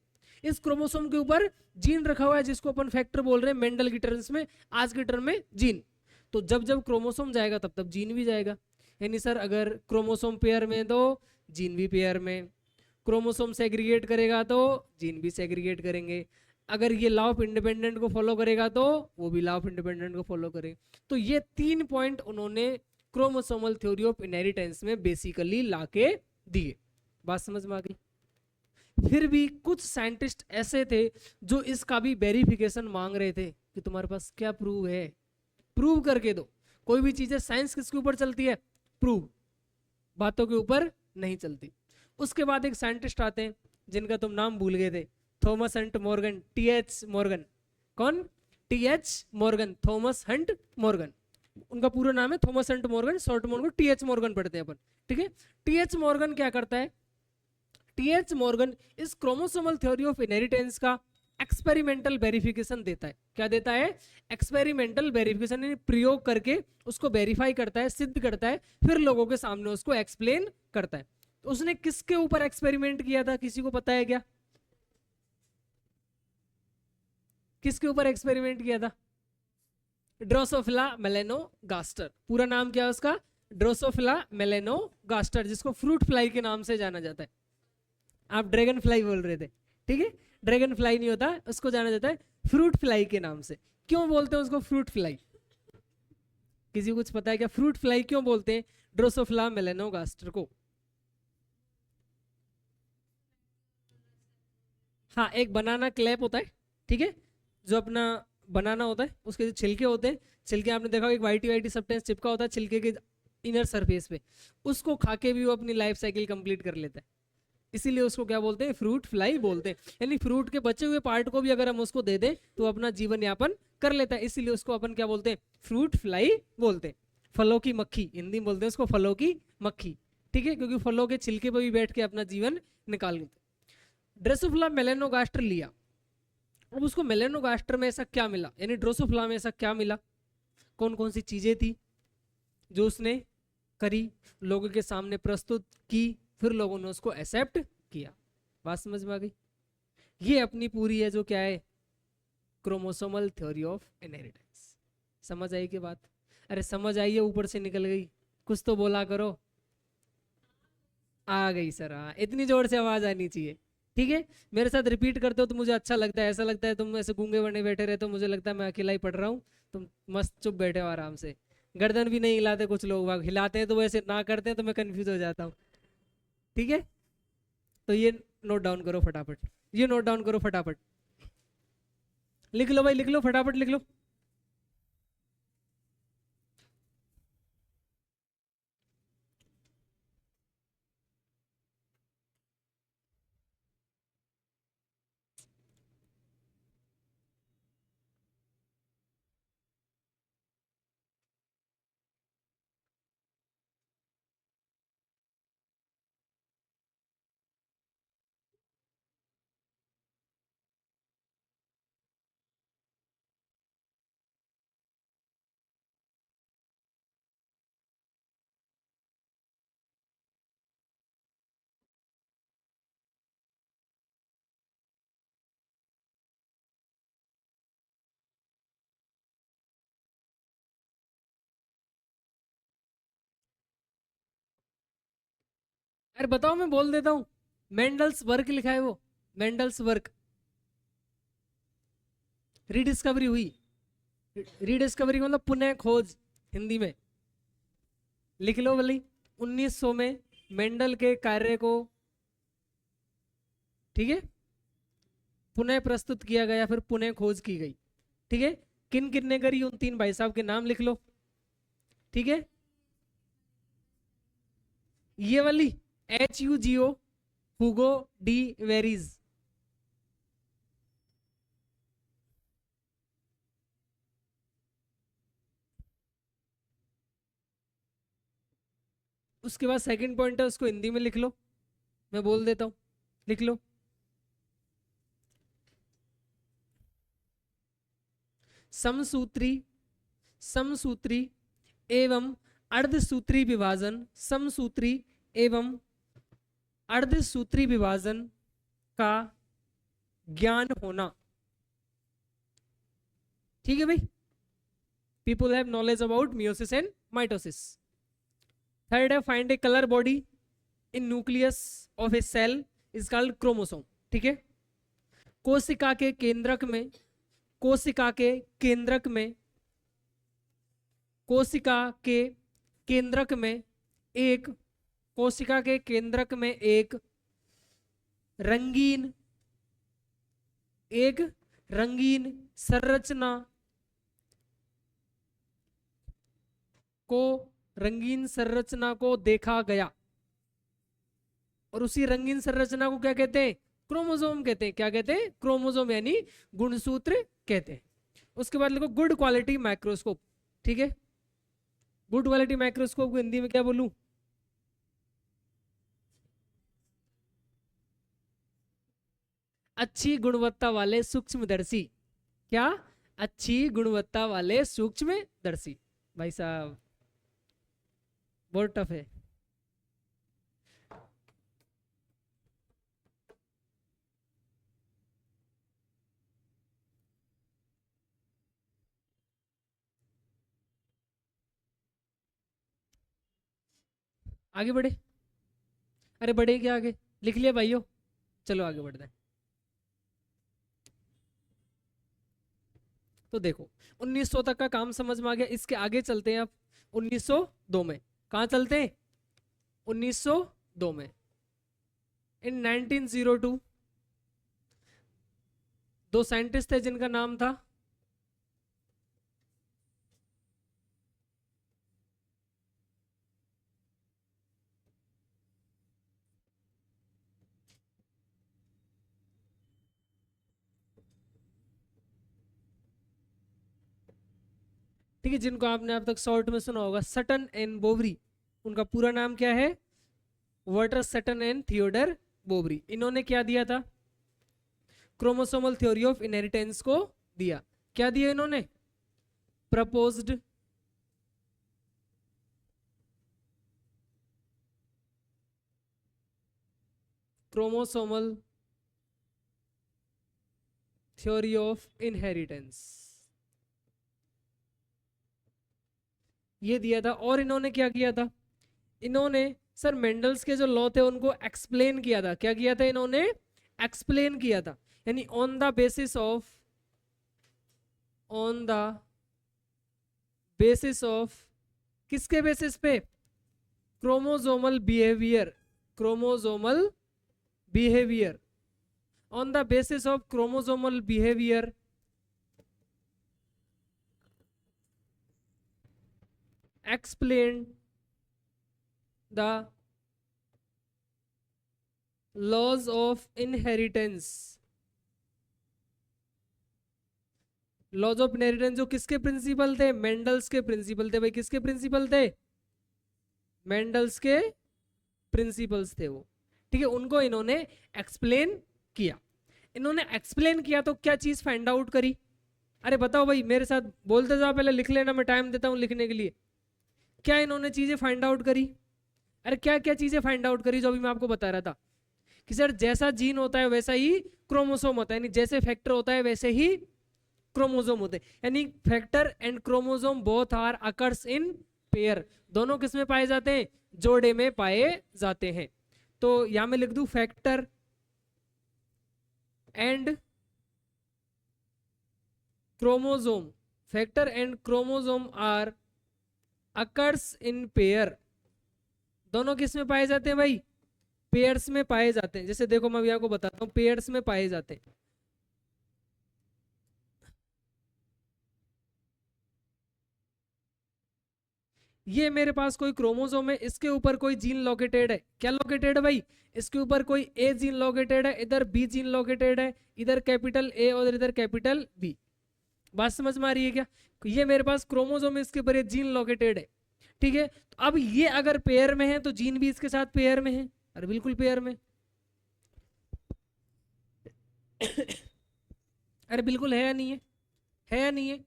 इस क्रोमोसोम के ऊपर जीन रखा हुआ है जिसको अपन फैक्टर बोल रहे हैं मेंडल की टर्म्स में, आज के टर्म में जीन। तो जब जब क्रोमोसोम जाएगा तब तब जीन भी जाएगा, यानी सर अगर क्रोमोसोम पेयर में तो जीन भी पेयर में, क्रोमोसोम सेग्रीगेट करेगा तो जीन भी सेग्रीगेट करेंगे, अगर ये लॉ ऑफ इंडिपेंडेंट को फॉलो करेगा तो वो भी लॉ ऑफ इंडिपेंडेंट को फॉलो करे। तो ये 3 पॉइंट उन्होंने क्रोमोसोमल थ्योरी ऑफ इनहेरिटेंस में बेसिकली लाके दिए। बात समझ में आ गई। फिर भी कुछ साइंटिस्ट ऐसे थे जो इसका भी वेरिफिकेशन मांग रहे थे कि तुम्हारे पास क्या प्रूव है, प्रूव करके दो। कोई भी चीजें साइंस किसके ऊपर चलती है, प्रूव, बातों के ऊपर नहीं चलती। उसके बाद एक साइंटिस्ट आते हैं जिनका तुम नाम भूल गए थे, Thomas Hunt Morgan, TH Morgan. कौन, TH Morgan, Thomas Hunt Morgan, उनका पूरा नाम है थॉमस हंट मॉर्गन, शॉर्ट में उनको टीएच मॉर्गन पढ़ते हैं अपन। ठीक है, टीएच मॉर्गन क्या करता है, टीएच मॉर्गन इस क्रोमोसोमल थ्योरी ऑफ इनहेरिटेंस का एक्सपेरिमेंटल वेरिफिकेशन देता है। क्या देता है, एक्सपेरिमेंटल वेरिफिकेशन, यानी प्रयोग करके उसको वेरीफाई करता है, सिद्ध करता है, फिर लोगों के सामने उसको एक्सप्लेन करता है। तो उसने किसके ऊपर एक्सपेरिमेंट किया था, किसी को पता है क्या? किसके ऊपर एक्सपेरिमेंट किया था? ड्रोसोफिला मेलेनोगास्टर। पूरा नाम क्या है उसका? ड्रोसोफिला मेलेनोगास्टर, जिसको फ्रूट फ्लाई के नाम से जाना जाता है। आप ड्रैगन फ्लाई बोल रहे थे, ठीक है, ड्रैगन फ्लाई नहीं होता, उसको जाना जाता है फ्रूट फ्लाई के नाम से। क्यों बोलते हैं उसको फ्रूट फ्लाई? किसी को कुछ पता है क्या फ्रूट फ्लाई क्यों बोलते हैं ड्रोसोफिला मेलेनोगास्टर को? हाँ, एक बनाना क्लैप होता है, ठीक है, जो अपना बनाना होता है, उसके जो छिलके होते हैं, छिलके आपने देखा होगा, एक वाइटी वाइटी सब्सटेंस चिपका होता है छिलके के इनर सरफेस पे, उसको खा के भी वो अपनी लाइफ साइकिल कंप्लीट कर लेता है। इसीलिए उसको क्या बोलते हैं? फ्रूट फ्लाई बोलते हैं। यानी फ्रूट के बचे हुए पार्ट को भी अगर हम उसको दे दें तो अपना जीवन यापन कर लेता है, इसीलिए उसको अपन क्या बोलते हैं? फ्रूट फ्लाई बोलते हैं। फलों की मक्खी हिंदी में बोलते हैं उसको, फलों की मक्खी, ठीक है, क्योंकि फलों के छिलके पर भी बैठ के अपना जीवन निकाल लेते हैं। ड्रोसोफिला मेलेनोगास्टर लिया, अब उसको मेलेनोगास्टर में ऐसा क्या मिला, यानी ड्रोसोफिला में ऐसा क्या मिला, कौन कौन सी चीजें थी जो उसने करी, लोगों के सामने प्रस्तुत की, फिर लोगों ने उसको एक्सेप्ट किया। बात समझ में आ गई? ये अपनी पूरी है जो क्या है, क्रोमोसोमल थ्योरी ऑफ इनहेरिटेंस। समझ आई की बात? अरे समझ आई है, ऊपर से निकल गई, कुछ तो बोला करो। आ गई सर, हाँ, इतनी जोर से आवाज आनी चाहिए, ठीक है। मेरे साथ रिपीट करते हो तो मुझे अच्छा लगता है, ऐसा लगता है तुम ऐसे गूंगे बने बैठे रहते हो, मुझे लगता है मैं अकेला ही पढ़ रहा हूँ, तुम मस्त चुप बैठे हो आराम से, गर्दन भी नहीं हिलाते, कुछ लोग वाग हिलाते हैं तो वैसे ना करते हैं तो मैं कंफ्यूज हो जाता हूँ, ठीक है। तो ये नोट डाउन करो फटाफट, ये नोट डाउन करो फटाफट, लिख लो भाई, लिख लो फटाफट, लिख लो। अरे बताओ, मैं बोल देता हूँ, मेंडल्स वर्क लिखा है वो, मेंडल्स वर्क, रीडिस्कवरी हुई, रीडिस्कवरी मतलब पुनः खोज हिंदी में, लिख लो भली। 1900 में मेंडल के कार्य को, ठीक है, पुनः प्रस्तुत किया गया, फिर पुनः खोज की गई, ठीक है। किन किन ने करी, उन तीन भाई साहब के नाम लिख लो, ठीक है। ये वाली HUGO, हुगो डी वेरीज, उसके बाद सेकंड पॉइंट है, उसको हिंदी में लिख लो, मैं बोल देता हूँ, लिख लो। समसूत्री, समसूत्री एवं अर्धसूत्री विभाजन, समसूत्री एवं अर्धसूत्री विभाजन का ज्ञान होना, ठीक है भाई। People have knowledge about meiosis and mitosis. Third है find a colour body in nucleus of a cell is called chromosome, ठीक है। कोशिका के केंद्रक में, कोशिका के केंद्रक में, कोशिका के केंद्रक में एक, कोशिका के केंद्रक में एक रंगीन, एक रंगीन संरचना को, रंगीन संरचना को देखा गया, और उसी रंगीन संरचना को क्या कहते हैं? क्रोमोसोम कहते हैं। क्या कहते हैं? क्रोमोसोम, यानी गुणसूत्र कहते हैं। उसके बाद लिखो गुड क्वालिटी माइक्रोस्कोप, ठीक है। गुड क्वालिटी माइक्रोस्कोप को हिंदी में क्या बोलूं? अच्छी गुणवत्ता वाले सूक्ष्मदर्शी। क्या? अच्छी गुणवत्ता वाले सूक्ष्मदर्शी। भाई साहब बहुत टफ है। आगे बढ़े? अरे बढ़े क्या आगे? लिख लिया भाइयों? चलो आगे बढ़ते हैं। तो देखो 1900 तक का काम समझ में आ गया, इसके आगे चलते हैं अब 1902 में। कहाँ चलते हैं? 1902 में। इन 1902 दो साइंटिस्ट थे जिनका नाम था ठीक है, जिनको आपने अब तक शॉर्ट में सुना होगा, सटन एंड बोवरी। उनका पूरा नाम क्या है? वर्टर सटन एंड थियोडर बोवरी। इन्होंने क्या दिया था? क्रोमोसोमल थ्योरी ऑफ इनहेरिटेंस को दिया। क्या दिया इन्होंने? Proposed chromosomal theory of inheritance, ये दिया था। और इन्होंने क्या किया था? इन्होंने सर मेंडल्स के जो लॉ थे उनको एक्सप्लेन किया था। क्या किया था इन्होंने? एक्सप्लेन किया था। यानी ऑन द बेसिस ऑफ किसके बेसिस पे? Chromosomal behaviour. Chromosomal behaviour, on the basis of chromosomal behaviour explained the laws of inheritance। Laws of inheritance जो किसके प्रिंसिपल थे? मेंडल्स के प्रिंसिपल थे भाई। किसके प्रिंसिपल थे? मेंडल्स के प्रिंसिपल्स थे वो। ठीक है, उनको इन्होंने एक्सप्लेन किया। इन्होंने एक्सप्लेन किया तो क्या चीज फाइंड आउट करी? अरे बताओ भाई, मेरे साथ बोलते जाओ, पहले लिख लेना, मैं टाइम देता हूं लिखने के लिए। क्या इन्होंने चीजें फाइंड आउट करी? अरे क्या क्या चीजें फाइंड आउट करी जो अभी मैं आपको बता रहा था कि सर जैसा जीन होता है वैसा ही क्रोमोसोम होता है, यानी जैसे फैक्टर होता है वैसे ही क्रोमोसोम होते हैं। यानी factor and chromosome both are occurs in pair. दोनों किस में पाए जाते हैं? जोड़े में पाए जाते हैं। तो यहां में लिख दूं factor and chromosome. Factor and chromosome are occurs in pair. दोनों किस में पाए जाते हैं भाई? पेयर्स में पाए जाते हैं। जैसे देखो मैं अभी आपको बताता हूं, पेयर्स में पाए जाते हैं। ये मेरे पास कोई क्रोमोसोम है, इसके ऊपर कोई जीन लोकेटेड है। क्या लोकेटेड है भाई? इसके ऊपर कोई ए जीन लोकेटेड है, इधर बी जीन लोकेटेड है, इधर कैपिटल ए और इधर कैपिटल बी। बात समझ में आ रही है क्या? ये मेरे पास क्रोमोसोम है, इसके ऊपर ये जीन लोकेटेड है। ठीक है, तो अब ये अगर पेयर में है तो जीन भी इसके साथ पेयर में है। अरे बिल्कुल पेयर में। अरे बिल्कुल है या नहीं है? है या नहीं है?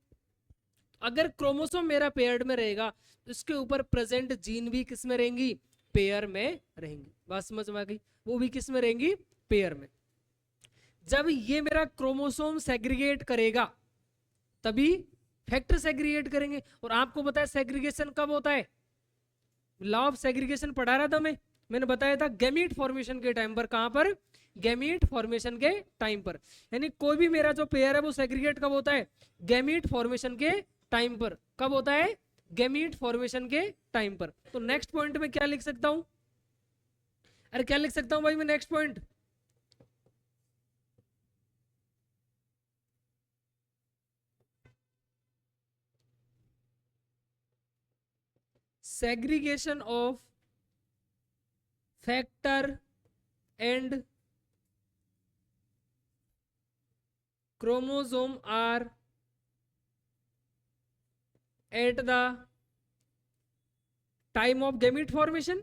अगर क्रोमोसोम मेरा पेयर्ड में रहेगा तो इसके ऊपर प्रेजेंट जीन भी किस में रहेंगी? पेयर में रहेंगी। बात समझ में आ गई? वो भी किस में रहेंगी? पेयर में। जब ये मेरा क्रोमोसोम सेग्रीगेट करेगा तभी फैक्टर सेग्रीगेट करेंगे। और आपको पता है सेग्रीगेशन कब होता है? लॉ ऑफ सेग्रीगेशन पढ़ा रहा था मैंने बताया था गैमीट फॉर्मेशन के टाइम पर। कहां पर? गैमीट फॉर्मेशन के टाइम पर। यानी कोई भी मेरा जो पेयर है वो सेग्रीगेट कब होता है? गैमीट फॉर्मेशन के टाइम पर। कब होता है? गैमीट फॉर्मेशन के टाइम पर। तो नेक्स्ट पॉइंट में क्या लिख सकता हूं? अरे क्या लिख सकता हूं भाई मैं next point? segregation of factor and chromosome are at the time of gamete formation।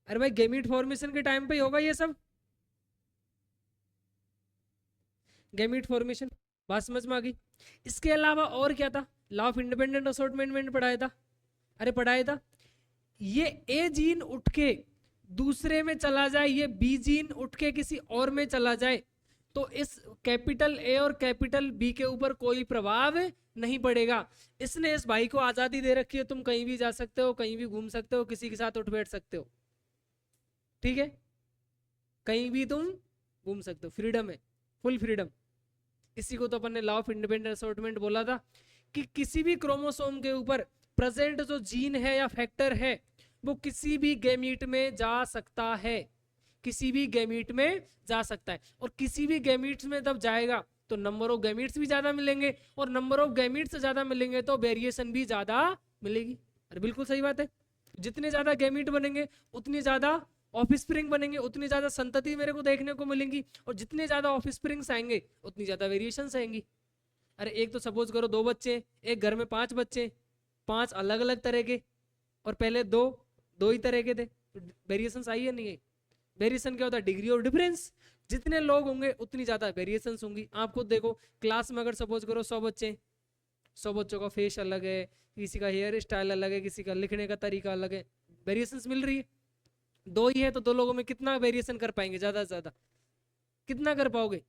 अरे भाई गैमीट फॉर्मेशन के टाइम पे ही होगा ये सब। गैमीट फॉर्मेशन, बात समझ में आ गई? इसके अलावा और क्या था? लॉ ऑफ इंडिपेंडेंट असॉर्टमेंट में पढ़ाया था। अरे पढ़ाया था, ये ए जीन उठ के दूसरे में चला जाए, ये बी जीन उठ के किसी और में चला जाए, तो इस कैपिटल ए और कैपिटल बी के ऊपर कोई प्रभाव नहीं पड़ेगा। इसने इस भाई को आजादी दे रखी है, तुम कहीं भी जा सकते हो, कहीं भी घूम सकते हो, किसी के साथ उठ बैठ सकते हो, ठीक है, कहीं भी तुम घूम सकते हो, फ्रीडम है, फुल फ्रीडम। इसी को तो अपन ने लॉ ऑफ इंडिपेंडेंट असॉर्टमेंट बोला था कि किसी भी क्रोमोसोम के ऊपर प्रेजेंट जो जीन है या फैक्टर है वो किसी भी गैमीट में जा सकता है, किसी भी गैमीट में जा सकता है। और किसी भी गैमीट्स में जब जाएगा तो नंबर ऑफ गैमीट्स भी ज्यादा मिलेंगे, और नंबर ऑफ गैमीट्स ज्यादा मिलेंगे तो वेरिएशन भी ज्यादा मिलेगी। अरे बिल्कुल सही बात है, जितने ज्यादा गैमीट बनेंगे उतनी ज्यादा ऑफस्प्रिंग बनेंगे, उतनी ज्यादा संतति मेरे को देखने को मिलेंगी, और जितने ज्यादा ऑफस्प्रिंग्स आएंगे उतनी ज्यादा वेरिएशंस आएंगी। अरे एक तो सपोज करो 2 बच्चे, एक घर में 5 बच्चे, 5 अलग अलग तरह के, और पहले दो ही तरह के थे, वेरिएशंस आई है नहीं है। वेरिएशन क्या होता है? Degree of difference. जितने लोग होंगे उतनी ज्यादा वेरिएशंस होंगी। आप खुद देखो, क्लास में अगर सपोज करो 100 बच्चे, 100 बच्चों का फेस अलग है, किसी का हेयर स्टाइल अलग है, किसी का लिखने का तरीका अलग है, वेरिएशंस मिल रही है। 2 ही है तो 2 लोगों में कितना वेरिएशन कर पाएंगे? ज्यादा से ज्यादा कितना कर पाओगे?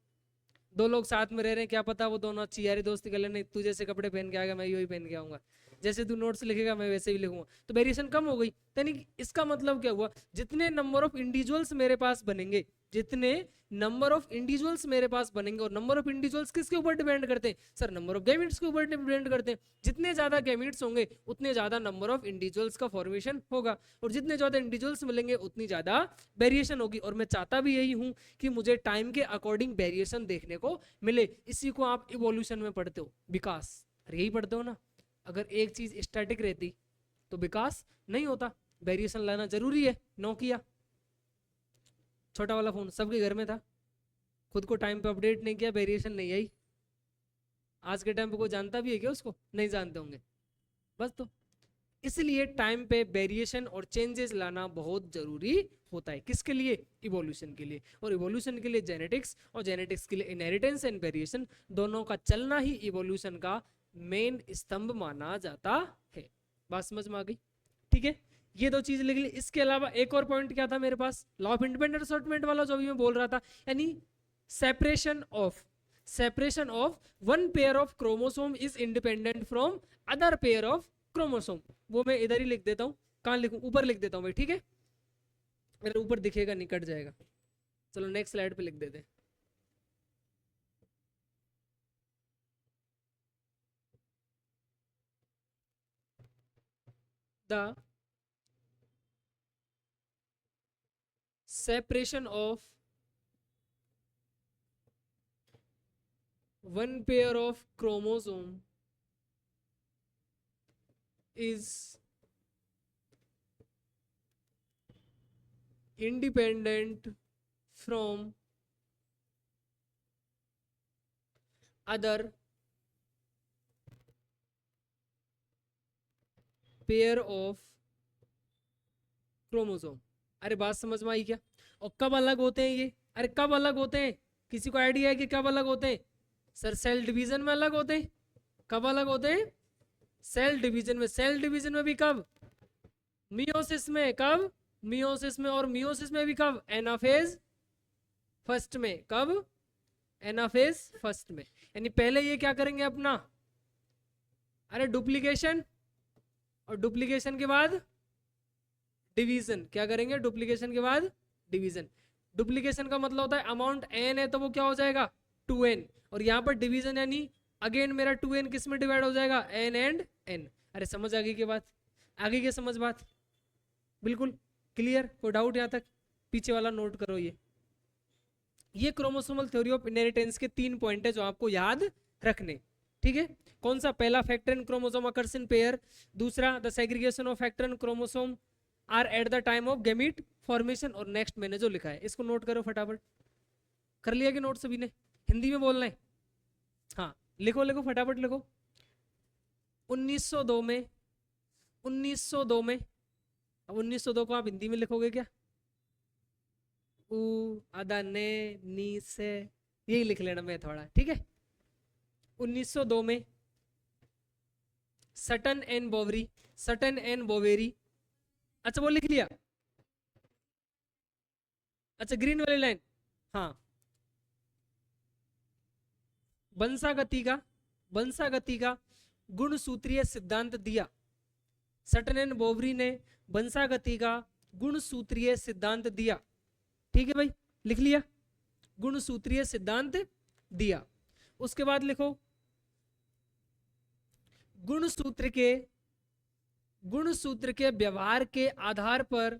2 लोग साथ में रह रहे हैं, क्या पता वो दोनों अच्छी यारी दोस्ती कर ले, नहीं तू जैसे कपड़े पहन के आएगा मैं यही पहन के आऊंगा, जैसे तू नोट्स लिखेगा मैं वैसे ही लिखूंगा, तो वेरिएशन कम हो गई। यानी इसका मतलब क्या हुआ? जितने नंबर ऑफ इंडिविजुअल्स मेरे पास बनेंगे, जितने नंबर ऑफ इंडिविजुअल्स मेरे पास बनेंगे, और नंबर ऑफ इंडिविजुअल्स किसके ऊपर डिपेंड करते हैं सर? नंबर ऑफ गैमीट्स के ऊपर डिपेंड करते हैं। जितने ज्यादा गैमीट्स होंगे उतने ज्यादा नंबर ऑफ इंडिविजुअल्स का फॉर्मेशन होगा, और जितने ज्यादा इंडिविजुअल्स मिलेंगे उतनी ज्यादा वेरिएशन होगी। और मैं चाहता भी यही हूं कि मुझे टाइम के अकॉर्डिंग वेरिएशन देखने को मिले। इसी को आप इवोल्यूशन में पढ़ते हो, विकास, यही पढ़ते हो ना। अगर एक चीज स्टैटिक रहती तो विकास नहीं होता, वेरिएशन लाना जरूरी है। नोकिया छोटा वाला फोन सबके घर में था, खुद को टाइम पे अपडेट नहीं किया, वेरिएशन नहीं आई। आज के टाइम पे कोई जानता भी है क्या उसको? नहीं जानते होंगे। बस तो इसलिए टाइम पे वेरिएशन और चेंजेस लाना बहुत जरूरी होता है। किसके लिए? इवोल्यूशन के लिए। और इवोल्यूशन के लिए जेनेटिक्स, और जेनेटिक्स के लिए इनहेरिटेंस एंड वेरिएशन, दोनों का चलना ही इवोल्यूशन का मेन स्तंभ माना जाता है। बात समझ में आ गई? ठीक है, ये 2 चीज लिख ली। इसके अलावा एक और पॉइंट क्या था मेरे पास? लॉ ऑफ इंडिपेंडेंट असॉर्टमेंट वाला जो अभी मैं बोल रहा था, यानी separation of one pair of chromosome is independent from other pair of chromosome. वो मैं इधर ही लिख देता हूँ। कहाँ लिखूं? ऊपर लिख देता हूँ भाई, ठीक है, मेरे ऊपर दिखेगा नहीं, कट जाएगा। चलो नेक्स्ट स्लाइड पे लिख देते हैं। The separation of one pair of chromosome is independent from other pair of chromosome। अरे बात समझ में आई क्या? और कब अलग होते हैं ये? अरे कब अलग होते हैं? किसी को आइडिया है कि कब अलग होते हैं? सर सेल डिवीजन में अलग होते हैं। कब अलग होते हैं? सेल डिवीजन में। सेल डिवीजन में भी कब? मियोसिस में। कब? मियोसिस में। और मियोसिस में भी कब? एनाफेज फर्स्ट में। कब? एनाफेज फर्स्ट में। यानी पहले ये क्या करेंगे अपना? अरे डुप्लीकेशन, और डुप्लीकेशन के बाद डिवीजन। क्या करेंगे? डुप्लीकेशन के बाद डिवीजन। डुप्लीकेशन का मतलब होता है अमाउंट n है तो वो क्या हो जाएगा? 2n। और यहाँ पर डिवीजन यानी अगेन मेरा 2n किस में डिवाइड हो जाएगा? n and n। अरे समझ आ गई की बात? आगे की समझ बात? बिल्कुल क्लियर? कोई डाउट यहाँ तक? पीछे वाला नोट करो। ये क्रोमोसोमल थ्योरी ऑफ इनहेरिटेंस के 3 पॉइंट है जो आपको याद रखने। ठीक है, कौन सा? पहला, factor and chromosome occurs in pair. दूसरा, the segregation of factor and chromosome are at the time of gamete formation. और नेक्स्ट मैंने जो लिखा है इसको नोट करो फटाफट। कर लिया कि नोट सभी ने? हिंदी में बोलना है। हाँ लिखो लिखो फटाफट लिखो। 1902 में, 1902 में, अब 1902 को आप हिंदी में लिखोगे क्या? उ आदा ने नी से, यही लिख लेना मैं थोड़ा, ठीक है। 1902 में Sutton and Boveri, Sutton and Boveri, अच्छा वो लिख लिया? अच्छा ग्रीन वाली लाइन, हाँ वंशागति का गुणसूत्रीय सिद्धांत दिया। सटन एंड बोवरी ने वंशागति का गुणसूत्रीय सिद्धांत दिया। ठीक है भाई, लिख लिया, गुणसूत्रीय सिद्धांत दिया। उसके बाद लिखो गुणसूत्र के व्यवहार के आधार पर,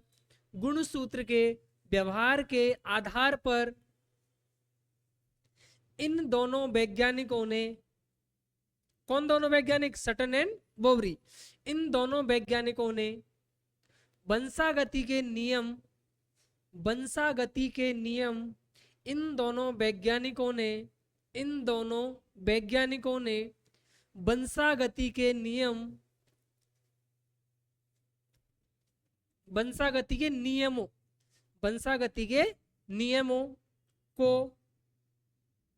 गुणसूत्र के व्यवहार के आधार पर इन दोनों वैज्ञानिकों ने, कौन दोनों वैज्ञानिक, सटन एंड बोवरी, इन दोनों वैज्ञानिकों ने वंशागति के नियम, वंशागति के नियम, इन दोनों वैज्ञानिकों ने, इन दोनों वैज्ञानिकों ने वंशागति के नियम, वंशागति के नियमों, वंशागति के नियमों को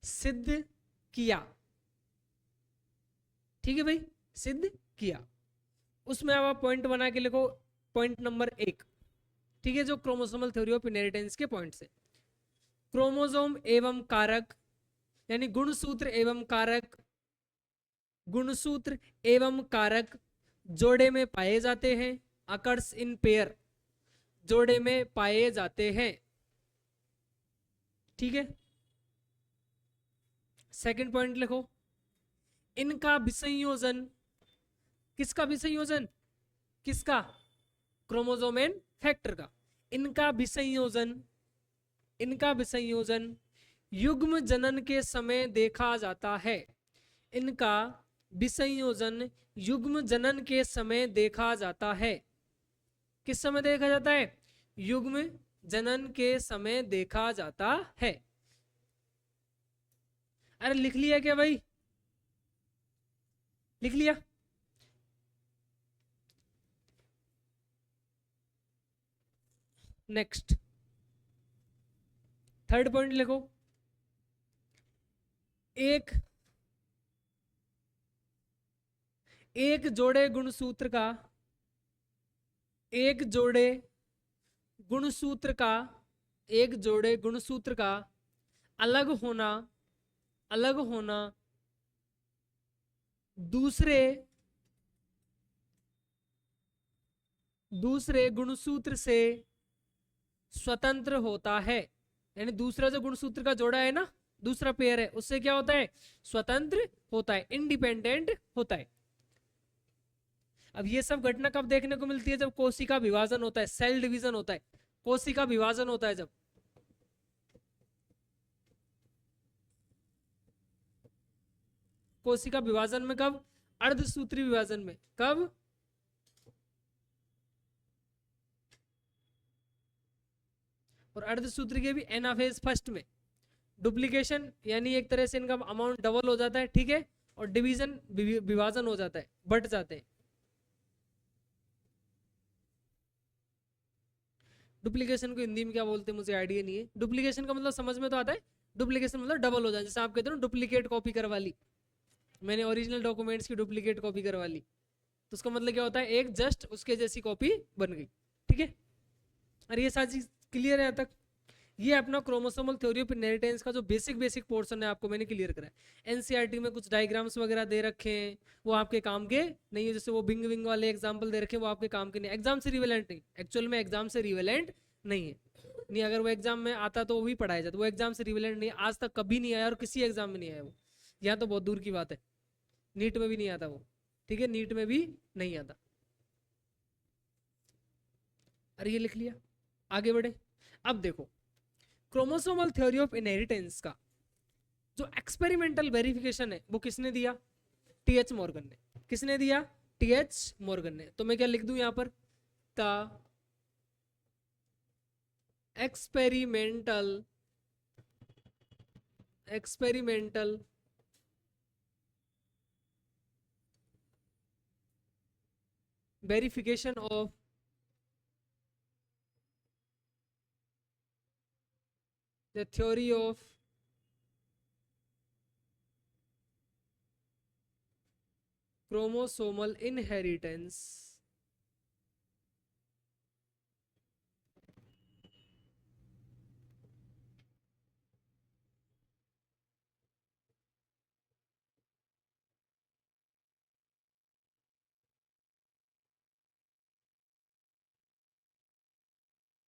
सिद्ध किया। ठीक है भाई, सिद्ध किया। उसमें अब आप पॉइंट बना के लिखो, पॉइंट नंबर 1। ठीक है, जो क्रोमोसोमल थ्योरी ऑफ इनहेरिटेंस के पॉइंट्स है। क्रोमोसोम एवं कारक, यानी गुणसूत्र एवं कारक, गुणसूत्र एवं कारक जोड़े में पाए जाते हैं। अकर्स इन पेयर, जोड़े में पाए जाते हैं। ठीक है, सेकंड पॉइंट लिखो, इनका विसंयोजन, किसका विसंयोजन, किसका, क्रोमोसोम एंड फैक्टर का। इनका विसंयोजन, इनका विसंयोजन युग्म जनन के समय देखा जाता है। इनका विसंयोजन युग्म जनन के समय देखा जाता है। किस समय देखा जाता है, युग्म जनन के समय देखा जाता है। अरे लिख लिया क्या भाई, लिख लिया। नेक्स्ट थर्ड पॉइंट लिखो, एक जोड़े गुणसूत्र का, एक जोड़े गुणसूत्र का, एक जोड़े गुणसूत्र का अलग होना, अलग होना दूसरे गुणसूत्र से स्वतंत्र होता है। यानी दूसरा जो गुणसूत्र का जोड़ा है ना, दूसरा पेयर है, उससे क्या होता है, स्वतंत्र होता है, इंडिपेंडेंट होता है। अब ये सब घटना कब देखने को मिलती है, जब कोशिका विभाजन होता है, सेल डिवीजन होता है, कोशिका विभाजन होता है। जब कोशिका विभाजन में, कब, अर्धसूत्री विभाजन में, कब, और अर्धसूत्री के भी एनाफेज फर्स्ट में। डुप्लीकेशन यानी एक तरह से इनका अमाउंट डबल हो जाता है। ठीक है, और डिवीजन, विभाजन हो जाता है, बढ़ जाते हैं। डुप्लीकेशन को हिंदी में क्या बोलते हैं मुझे आइडिया नहीं है। डुप्लीकेशन का मतलब समझ में तो आता है, डुप्लीकेशन मतलब डबल हो जाए। जैसे आप कहते हो डुप्लीकेट कॉपी करवा ली, मैंने ओरिजिनल डॉक्यूमेंट्स की डुप्लीकेट कॉपी करवा ली, तो उसका मतलब क्या होता है, एक जस्ट उसके जैसी कॉपी बन गई। ठीक है, अरे ये सारी चीज क्लियर है यहाँ तक। ये अपना क्रोमोसोमल थ्योरी ऑफ इनहेरिटेंस का जो बेसिक पोर्शन है आपको मैंने क्लियर करा है। एनसीईआरटी में कुछ डायग्राम्स वगैरह दे रखे हैं, वो आपके काम के नहीं है। जैसे वो बिंग विंग वाले एग्जांपल दे रखे हैं, वो आपके काम के नहीं, एग्जाम से रिवेलेंट नहीं, एक्चुअल में एग्जाम से रिवेलेंट नहीं है। नहीं, अगर वो एग्जाम में आता तो वो भी पढ़ाया जाता, वो एग्जाम से रिवेलेंट नहीं, आज तक कभी नहीं आया और किसी एग्जाम में नहीं आया वो। यहाँ तो बहुत दूर की बात है, नीट में भी नहीं आता वो। ठीक है, नीट में भी नहीं आता। अरे ये लिख लिया, आगे बढ़े। अब देखो क्रोमोसोमल थ्योरी ऑफ इनहेरिटेंस का जो एक्सपेरिमेंटल वेरिफिकेशन है वो किसने दिया, टीएच मॉर्गन ने। किसने दिया, टीएच मॉर्गन ने। तो मैं क्या लिख दूं यहां पर, the experimental verification of the theory of chromosomal inheritance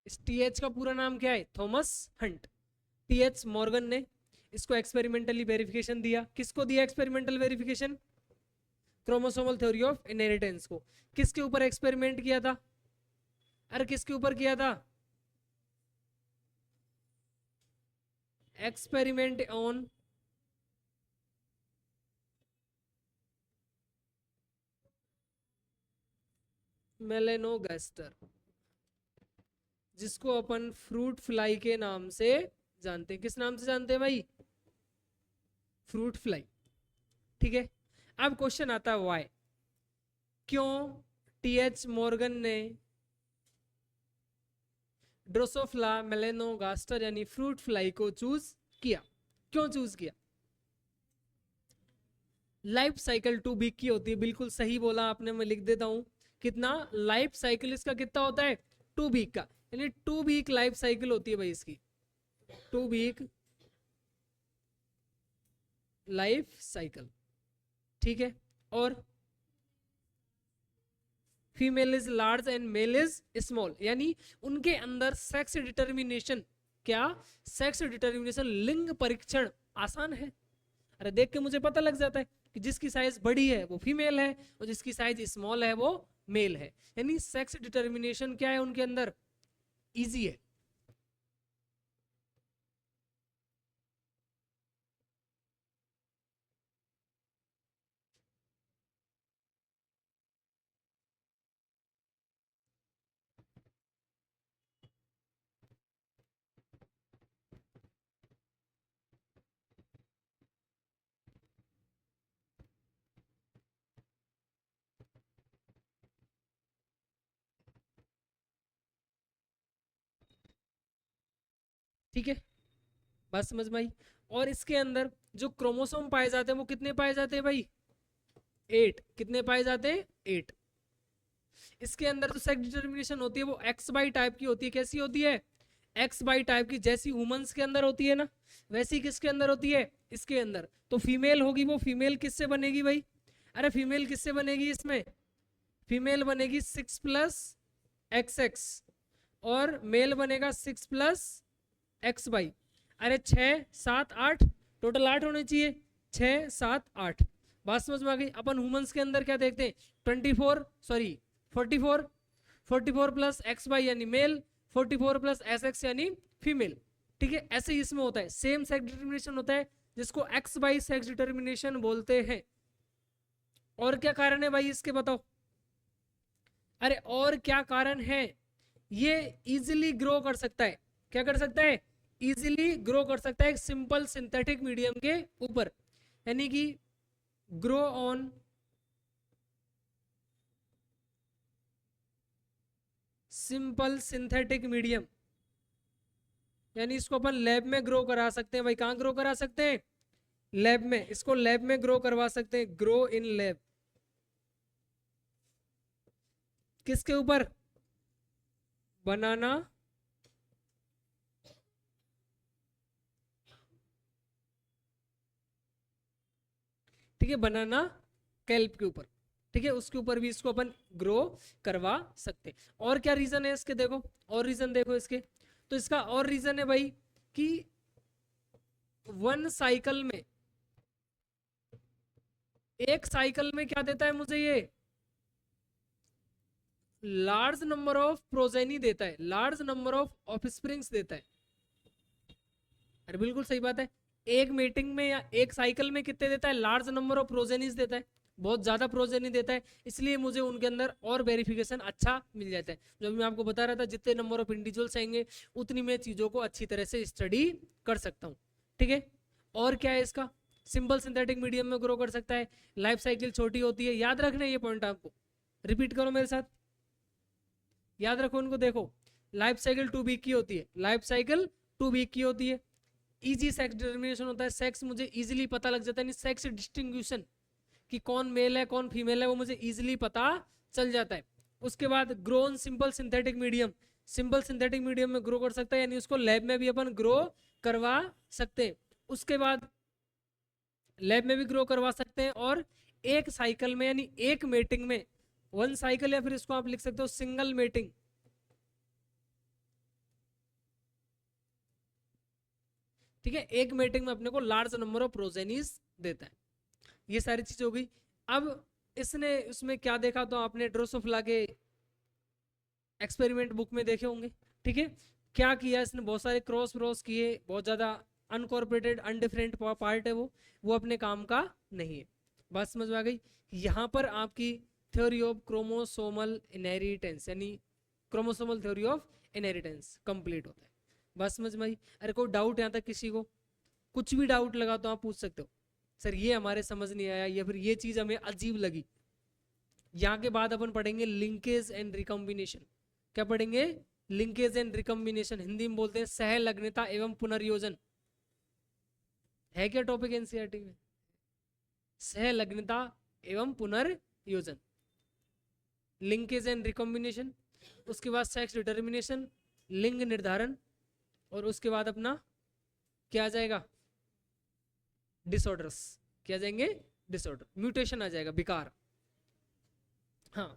इस टीएच का पूरा नाम क्या है? Thomas Hunt. टीएच मॉर्गन ने इसको एक्सपेरिमेंटली वेरिफिकेशन दिया। किसको दिया experimental verification? Chromosomal theory of inheritance को। किसके ऊपर एक्सपेरिमेंट किया था? अरे किसके ऊपर किया था? एक्सपेरिमेंट ऑन मेलेनोगास्टर, जिसको अपन फ्रूट फ्लाई के नाम से जानते हैं। किस नाम से जानते हैं भाई? Fruit fly. ठीक है, अब क्वेश्चन आता है वाई, क्यों टीएच मॉर्गन ने ड्रोसोफ्ला मेलेनोगास्टर यानी फ्रूट फ्लाई को चूज किया? क्यों चूज किया? लाइफ साइकिल 2 वीक की होती है, बिल्कुल सही बोला आपने, मैं लिख देता हूं। कितना लाइफ साइकिल इसका कितना होता है? 2 वीक का, यानी 2 वीक लाइफ साइकिल होती है भाई इसकी, 2 वीक लाइफ साइकिल। ठीक है, और female is large and male is small, यानी उनके अंदर सेक्स डिटर्मिनेशन, क्या सेक्स डिटर्मिनेशन, लिंग परीक्षण आसान है। अरे देख के मुझे पता लग जाता है कि जिसकी साइज बड़ी है वो फीमेल है और जिसकी साइज स्मॉल है वो मेल है, यानी सेक्स डिटर्मिनेशन क्या है उनके अंदर? इजी है। ठीक है, बात समझ में आई। और इसके अंदर जो क्रोमोसोम पाए जाते हैं वो कितने पाए जाते हैं भाई? 8। कितने पाए जाते हैं? 8। इसके अंदर जो सेक्स डिटर्मिनेशन होती है वो एक्स बाई टाइप की होती है। कैसी होती है? एक्स बाई टाइप की, जैसी ह्यूमंस के अंदर होती है ना, वैसी किसके अंदर होती है? इसके अंदर। तो फीमेल होगी, वो फीमेल किससे बनेगी भाई? अरे फीमेल किससे बनेगी इसमें? फीमेल बनेगी 6 प्लस एक्स एक्स, और मेल बनेगा 6 प्लस एक्स बाई। अरे 6 7 8, टोटल 8 होने चाहिए, 6 7 8। बात समझ में आ गई। अपन ह्यूमंस के अंदर क्या देखते हैं? 24 सॉरी 44, 44 प्लस एक्स बाई यानी मेल, 44 प्लस एस एक्स यानी फीमेल। ठीक है, ऐसे ही इसमें होता है, सेम सेक्स डिटर्मिनेशन होता है, जिसको एक्स बाई सेक्स डिटर्मिनेशन बोलते हैं। और क्या कारण है भाई इसके, बताओ? अरे और क्या कारण है? ये इजिली ग्रो कर सकता है। क्या कर सकता है? इजिली ग्रो कर सकता है एक सिंपल सिंथेटिक मीडियम के ऊपर, यानी कि grow on simple synthetic medium, यानी इसको अपन लैब में ग्रो करा सकते हैं भाई। कहां ग्रो करा सकते हैं? लैब में। इसको लैब में ग्रो करवा सकते हैं, ग्रो इन लैब। किसके ऊपर? बनाना ठीक है, बनाना कैल्प के ऊपर। ठीक है, उसके ऊपर भी इसको अपन ग्रो करवा सकते। और क्या रीजन है इसके, देखो और रीजन देखो इसके। तो इसका और रीजन है भाई कि वन साइकिल में, एक साइकिल में क्या देता है मुझे ये? लार्ज नंबर ऑफ प्रोजेनी देता है, लार्ज नंबर ऑफ ऑफस्प्रिंग्स देता है। अरे बिल्कुल सही बात है। एक मीटिंग में या एक साइकिल में कितने देता है? लार्ज नंबर ऑफ प्रोजेनीज देता है, बहुत ज्यादा प्रोजेनी देता है, इसलिए मुझे उनके अंदर और वेरिफिकेशन अच्छा मिल जाता है। जो मैं आपको बता रहा था, जितने नंबर ऑफ इंडिविजुअल्स आएंगे उतनी मैं चीजों को अच्छी तरह से स्टडी कर सकता हूँ। ठीक है, और क्या है इसका? सिंपल सिंथेटिक मीडियम में ग्रो कर सकता है, लाइफ साइकिल छोटी होती है। याद रखना ये पॉइंट, आपको रिपीट करो मेरे साथ, याद रखो उनको। देखो, लाइफ साइकिल 2 वीक की होती है, लाइफ साइकिल 2 वीक की होती है। इजी सेक्स डिटर्मिनेशन होता है, सेक्स मुझे इजीली पता लग जाता है, सेक्स डिस्टिंग्विशन कि कौन मेल है कौन फीमेल है वो मुझे इजीली पता चल जाता है। उसके बाद grow in simple synthetic medium, simple synthetic medium में ग्रो कर सकता है, यानी उसको लैब में भी अपन ग्रो करवा सकते हैं। उसके बाद लैब में भी ग्रो करवा सकते हैं, और एक साइकिल में यानी एक मेटिंग में, वन साइकिल, या फिर इसको आप लिख सकते हो सिंगल मेटिंग, ठीक है, एक मेटिंग में अपने को लार्ज नंबर ऑफ प्रोजेनीज देता है। ये सारी चीज हो गई। अब इसने उसमें क्या देखा, तो आपने ड्रोसोफिला के एक्सपेरिमेंट बुक में देखे होंगे। ठीक है, क्या किया इसने, बहुत सारे क्रॉस व्रॉस किए, बहुत ज्यादा अनकॉर्पोरेटेड अनडिफरेंट पार्ट है वो अपने काम का नहीं है। बात समझ में आ गई। यहाँ पर आपकी थ्योरी ऑफ क्रोमोसोमल इनहेरिटेंस यानी chromosomal theory of inheritance complete होता है। बात समझ में आई। अरे कोई डाउट यहाँ तक किसी को, कुछ भी डाउट लगा तो आप पूछ सकते हो, सर ये हमारे समझ नहीं आया या फिर ये चीज हमें अजीब लगी। यहाँ के बाद अपन पढ़ेंगे लिंकेज एंड रिकॉम्बिनेशन। क्या पढ़ेंगे, लिंकेज एंड रिकॉम्बिनेशन, हिंदी में बोलते हैं सहलग्नता एवं पुनर्योजन। है क्या टॉपिक एनसीईआरटी में, सहलग्नता एवं पुनर्योजन, लिंकेज एंड रिकॉम्बिनेशन। उसके बाद सेक्स डिटर्मिनेशन, लिंग निर्धारण, और उसके बाद अपना क्या आ जाएगा, डिसऑर्डर्स। क्या आ जाएंगे, डिसऑर्डर, म्यूटेशन आ जाएगा, विकार। हाँ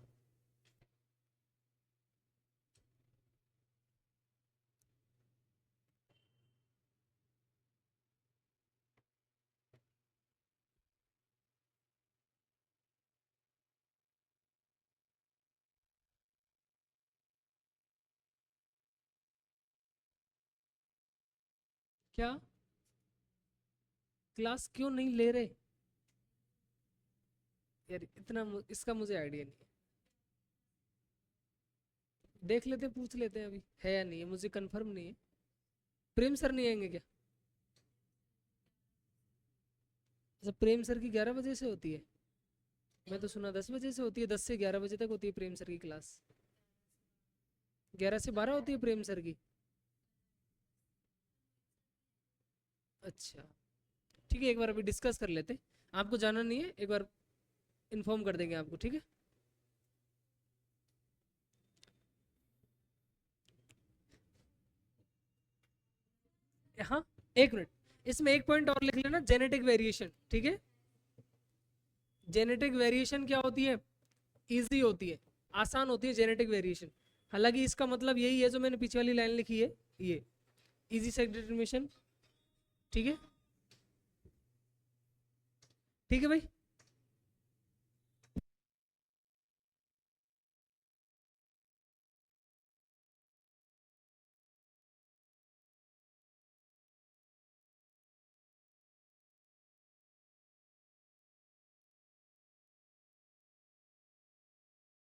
क्या क्लास क्यों नहीं ले रहे यार, इतना इसका मुझे आइडिया नहीं है। देख लेते, पूछ लेते हैं अभी है या नहीं है, मुझे कंफर्म नहीं है। प्रेम सर नहीं आएंगे क्या? अच्छा, प्रेम सर की 11 बजे से होती है, मैं तो सुना 10 बजे से होती है, 10 से 11 बजे तक होती है प्रेम सर की क्लास। 11 से 12 होती है प्रेम सर की। अच्छा ठीक है, एक बार अभी डिस्कस कर लेते। आपको जाना नहीं है, एक बार इन्फॉर्म कर देंगे आपको, ठीक है। हाँ एक मिनट, इसमें एक पॉइंट और लिख लेना, जेनेटिक वेरिएशन। ठीक है, जेनेटिक वेरिएशन क्या होती है, इजी होती है, आसान होती है जेनेटिक वेरिएशन। हालांकि इसका मतलब यही है जो मैंने पीछे वाली लाइन लिखी है, ये इजी सेक्स डिटरमिनेशन। ठीक है, ठीक है भाई।